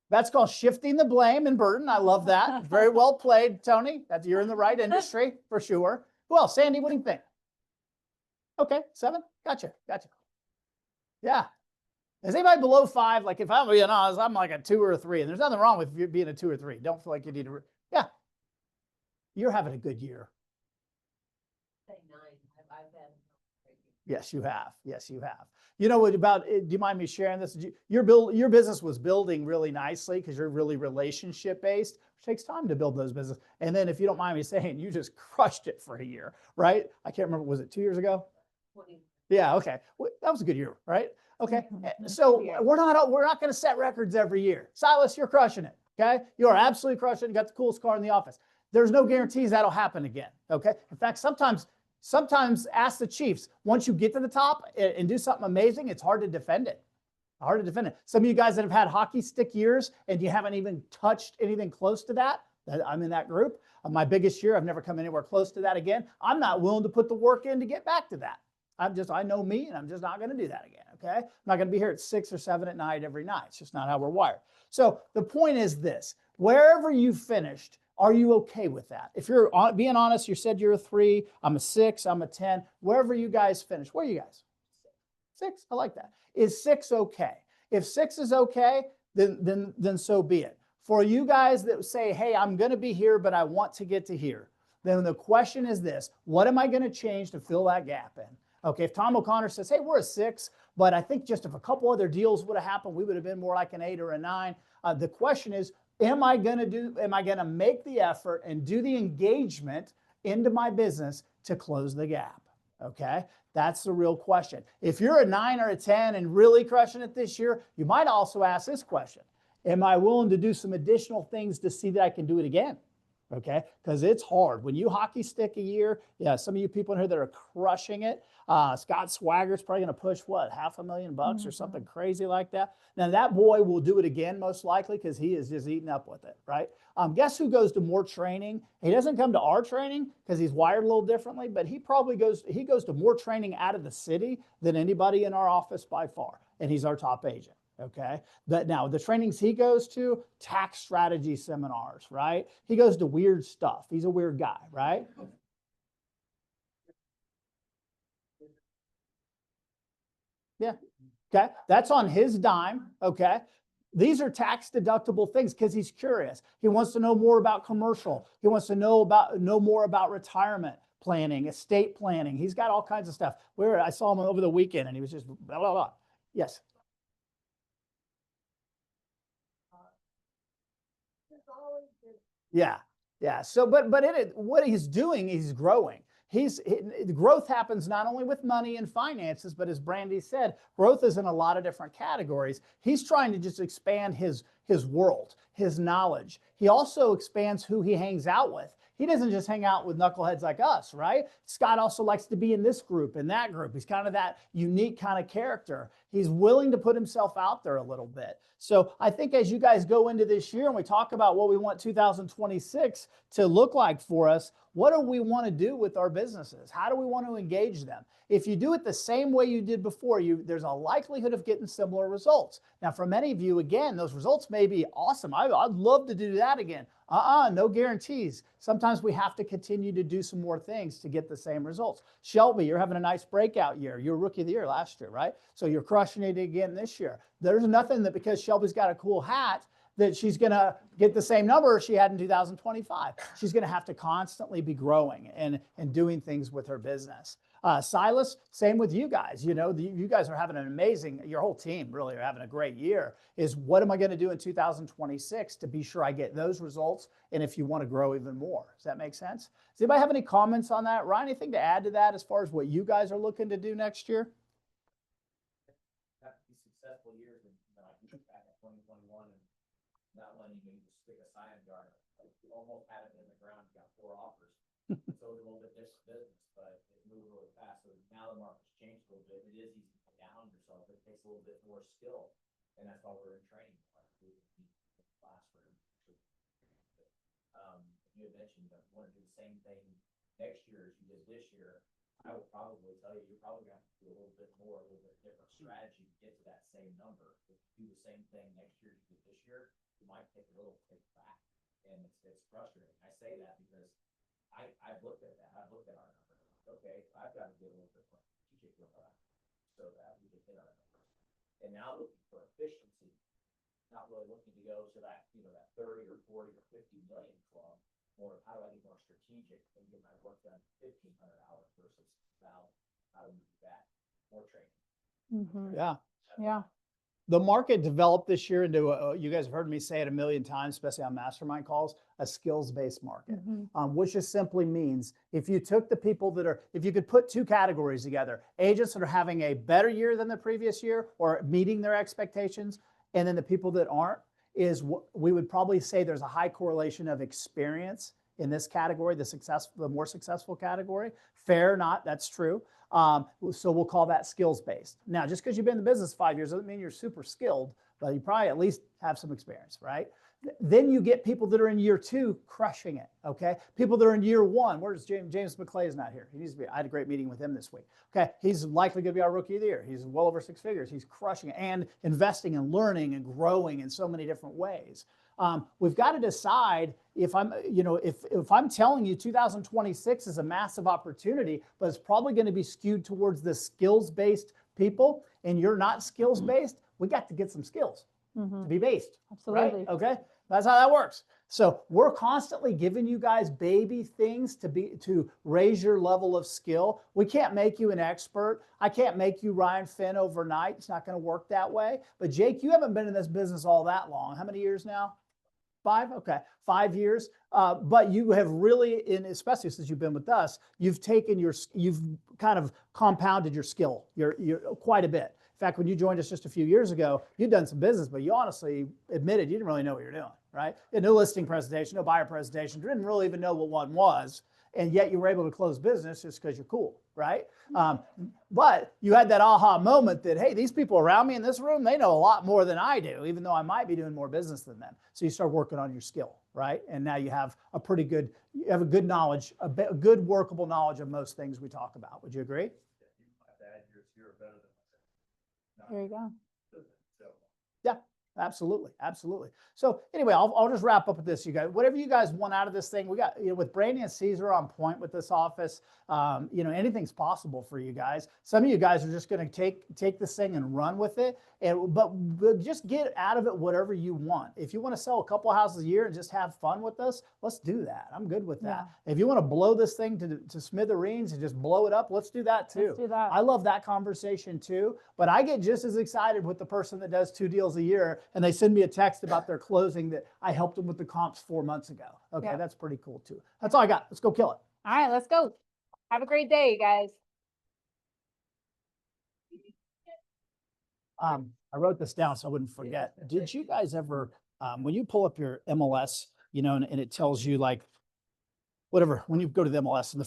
That's called shifting the blame and burden. I love that. Very well played, Tony. You're in the right industry for sure. Who else? Sandy, what do you think? Okay, 7. Gotcha. Yeah. Is anybody below 5? Like if I'm being honest, I'm like a 2 or a 3, and there's nothing wrong with you being a 2 or 3. Don't feel like you need to. Yeah. You're having a good year. Say 9. I've had. Yes, you have. Yes, you have. You know what about, do you mind me sharing this? Your business was building really nicely because you're really relationship based. It takes time to build those businesses. And then if you don't mind me saying, you just crushed it for a year, right? I can't remember, was it 2 years ago? 20. Yeah, okay. Well, that was a good year, right? Okay. So we're not going to set records every year. Silas, you're crushing it. Okay. You are absolutely crushing it. You got the coolest car in the office. There's no guarantees that'll happen again. Okay. In fact, sometimes ask the Chiefs, once you get to the top and do something amazing, it's hard to defend it. Some of you guys that have had hockey stick years and you haven't even touched anything close to that, I'm in that group. My biggest year, I've never come anywhere close to that again. I'm not willing to put the work in to get back to that. I know me, and I'm just not going to do that again. Okay. I'm not going to be here at 6 or 7 at night every night. It's just not how we're wired. So the point is this, wherever you finished, are you okay with that? If you're being honest, you said you're a 3, I'm a 6, I'm a 10, wherever you guys finish. Where are you guys? 6. I like that. Is 6 okay? If 6 is okay, then so be it. For you guys that say, hey, I'm going to be here, but I want to get to here, then the question is this, what am I going to change to fill that gap in? Okay, if Tom O'Connor says, hey, we're a 6, but I think just if a couple other deals would have happened, we would have been more like an 8 or a 9. The question is, am I going to make the effort and do the engagement into my business to close the gap? Okay, that's the real question. If you're a 9 or a 10 and really crushing it this year, you might also ask this question. Am I willing to do some additional things to see that I can do it again? Okay, because it's hard. When you hockey stick a year, yeah, some of you people in here that are crushing it, Scott Swagger's probably going to push, what, $500,000 or something crazy like that. Now, that boy will do it again, most likely, because he is just eating up with it, right? Guess who goes to more training? He doesn't come to our training because he's wired a little differently, but he goes to more training out of the city than anybody in our office by far, and he's our top agent. Okay. But now the trainings he goes to, tax strategy seminars, right? He goes to weird stuff. He's a weird guy, right? Yeah. Okay. That's on his dime. Okay. These are tax deductible things because he's curious. He wants to know more about commercial. He wants to know more about retirement planning, estate planning. He's got all kinds of stuff. I saw him over the weekend and he was just blah, blah, blah. Yes. Yeah, yeah. So, but what he's doing, he's growing. The growth happens not only with money and finances, but as Brandy said, growth is in a lot of different categories. He's trying to just expand his world, his knowledge. He also expands who he hangs out with. He doesn't just hang out with knuckleheads like us, right? Scott also likes to be in this group and that group. He's kind of that unique kind of character. He's willing to put himself out there a little bit. So I think as you guys go into this year and we talk about what we want 2026 to look like for us, what do we want to do with our businesses? How do we want to engage them? If you do it the same way you did before, there's a likelihood of getting similar results. Now, for many of you, again, those results may be awesome. I'd love to do that again. No guarantees. Sometimes we have to continue to do some more things to get the same results. Shelby, you're having a nice breakout year. You're Rookie of the Year last year, right? So you're crushing it again this year. There's nothing that because Shelby's got a cool hat that she's going to get the same number she had in 2025. She's going to have to constantly be growing and doing things with her business. Silas, same with you guys. You know, you guys are having an amazing, your whole team really are having a great year. Is what am I going to do in 2026 to be sure I get those results? And if you want to grow even more, does that make sense? Does anybody have any comments on that? Ryan, anything to add to that as far as what you guys are looking to do next year? Have to be successful years, and I can look back at 2021 and not letting you just stick a sign jar. You almost had it in the ground, you got 4 offers. So it was a little bit different business, but it moved really fast. So now the market's changed a little bit. It is easy to put down yourself. It takes a little bit more skill, and that's why we're in training. Classroom. You had mentioned that you want to do the same thing next year as you did this year. I would probably tell you, you're probably going to have to do a little bit more, a little bit different strategy to get to that same number. If you do the same thing next year as you did this year, you might take a little take back, and it's frustrating. I say that because I've looked at that. I've looked at our numbers. Okay, I've got to get a little bit more strategic with that so that we can hit our numbers. And now looking for efficiency, not really looking to go to that, that 30 or 40 or 50 million club. More how do I be more strategic and get my work done 1,500 hours versus now how do we do that? More training. Yeah. Yeah. The market developed this year into, you guys have heard me say it a million times, especially on mastermind calls, a skills-based market, which just simply means if you took the people if you could put 2 categories together, agents that are having a better year than the previous year or meeting their expectations, and then the people that aren't, we would probably say there's a high correlation of experience in this category, the more successful category. Fair or not, that's true. So we'll call that skills-based. Now, just because you've been in the business 5 years doesn't mean you're super skilled, but you probably at least have some experience, right? Then you get people that are in year 2 crushing it, okay? People that are in year 1, where's James McClay is not here. He needs to be. I had a great meeting with him this week. Okay, he's likely going to be our Rookie of the Year. He's well over 6 figures. He's crushing it and investing and learning and growing in so many different ways. We've got to decide if I'm telling you 2026 is a massive opportunity, but it's probably going to be skewed towards the skills-based people, and you're not skills-based, we got to get some skills to be based. Absolutely. Right? Okay, that's how that works. So we're constantly giving you guys baby things to raise your level of skill. We can't make you an expert. I can't make you Ryan Finn overnight. It's not going to work that way. But Jake, you haven't been in this business all that long. How many years now? 5? Okay, 5 years. But you have really, especially since you've been with us, you've kind of compounded your skill you're quite a bit. In fact, when you joined us just a few years ago, you'd done some business, but you honestly admitted you didn't really know what you're doing, right? You had no listing presentation, no buyer presentation, you didn't really even know what one was, and yet you were able to close business just because you're cool, right? But you had that aha moment that, hey, these people around me in this room, they know a lot more than I do, even though I might be doing more business than them. So you start working on your skill, right? And now you have a good knowledge, a good workable knowledge of most things we talk about. Would you agree? There you go. Yeah, absolutely. Absolutely. So anyway, I'll just wrap up with this, you guys. Whatever you guys want out of this thing, we got, with Brandy and Caesar on point with this office, anything's possible for you guys. Some of you guys are just going to take this thing and run with it, but just get out of it whatever you want. If you want to sell a couple of houses a year and just have fun with us, let's do that. I'm good with that. Yeah. If you want to blow this thing to smithereens and just blow it up, let's do that too. Let's do that. I love that conversation too, but I get just as excited with the person that does 2 deals a year and they send me a text about their closing that I helped them with the comps 4 months ago. Okay, Yeah. That's pretty cool too. That's all I got. Let's go kill it. All right, let's go. Have a great day, you guys. I wrote this down so I wouldn't forget. Did you guys ever, when you pull up your MLS, and it tells you like whatever, when you go to the MLS and the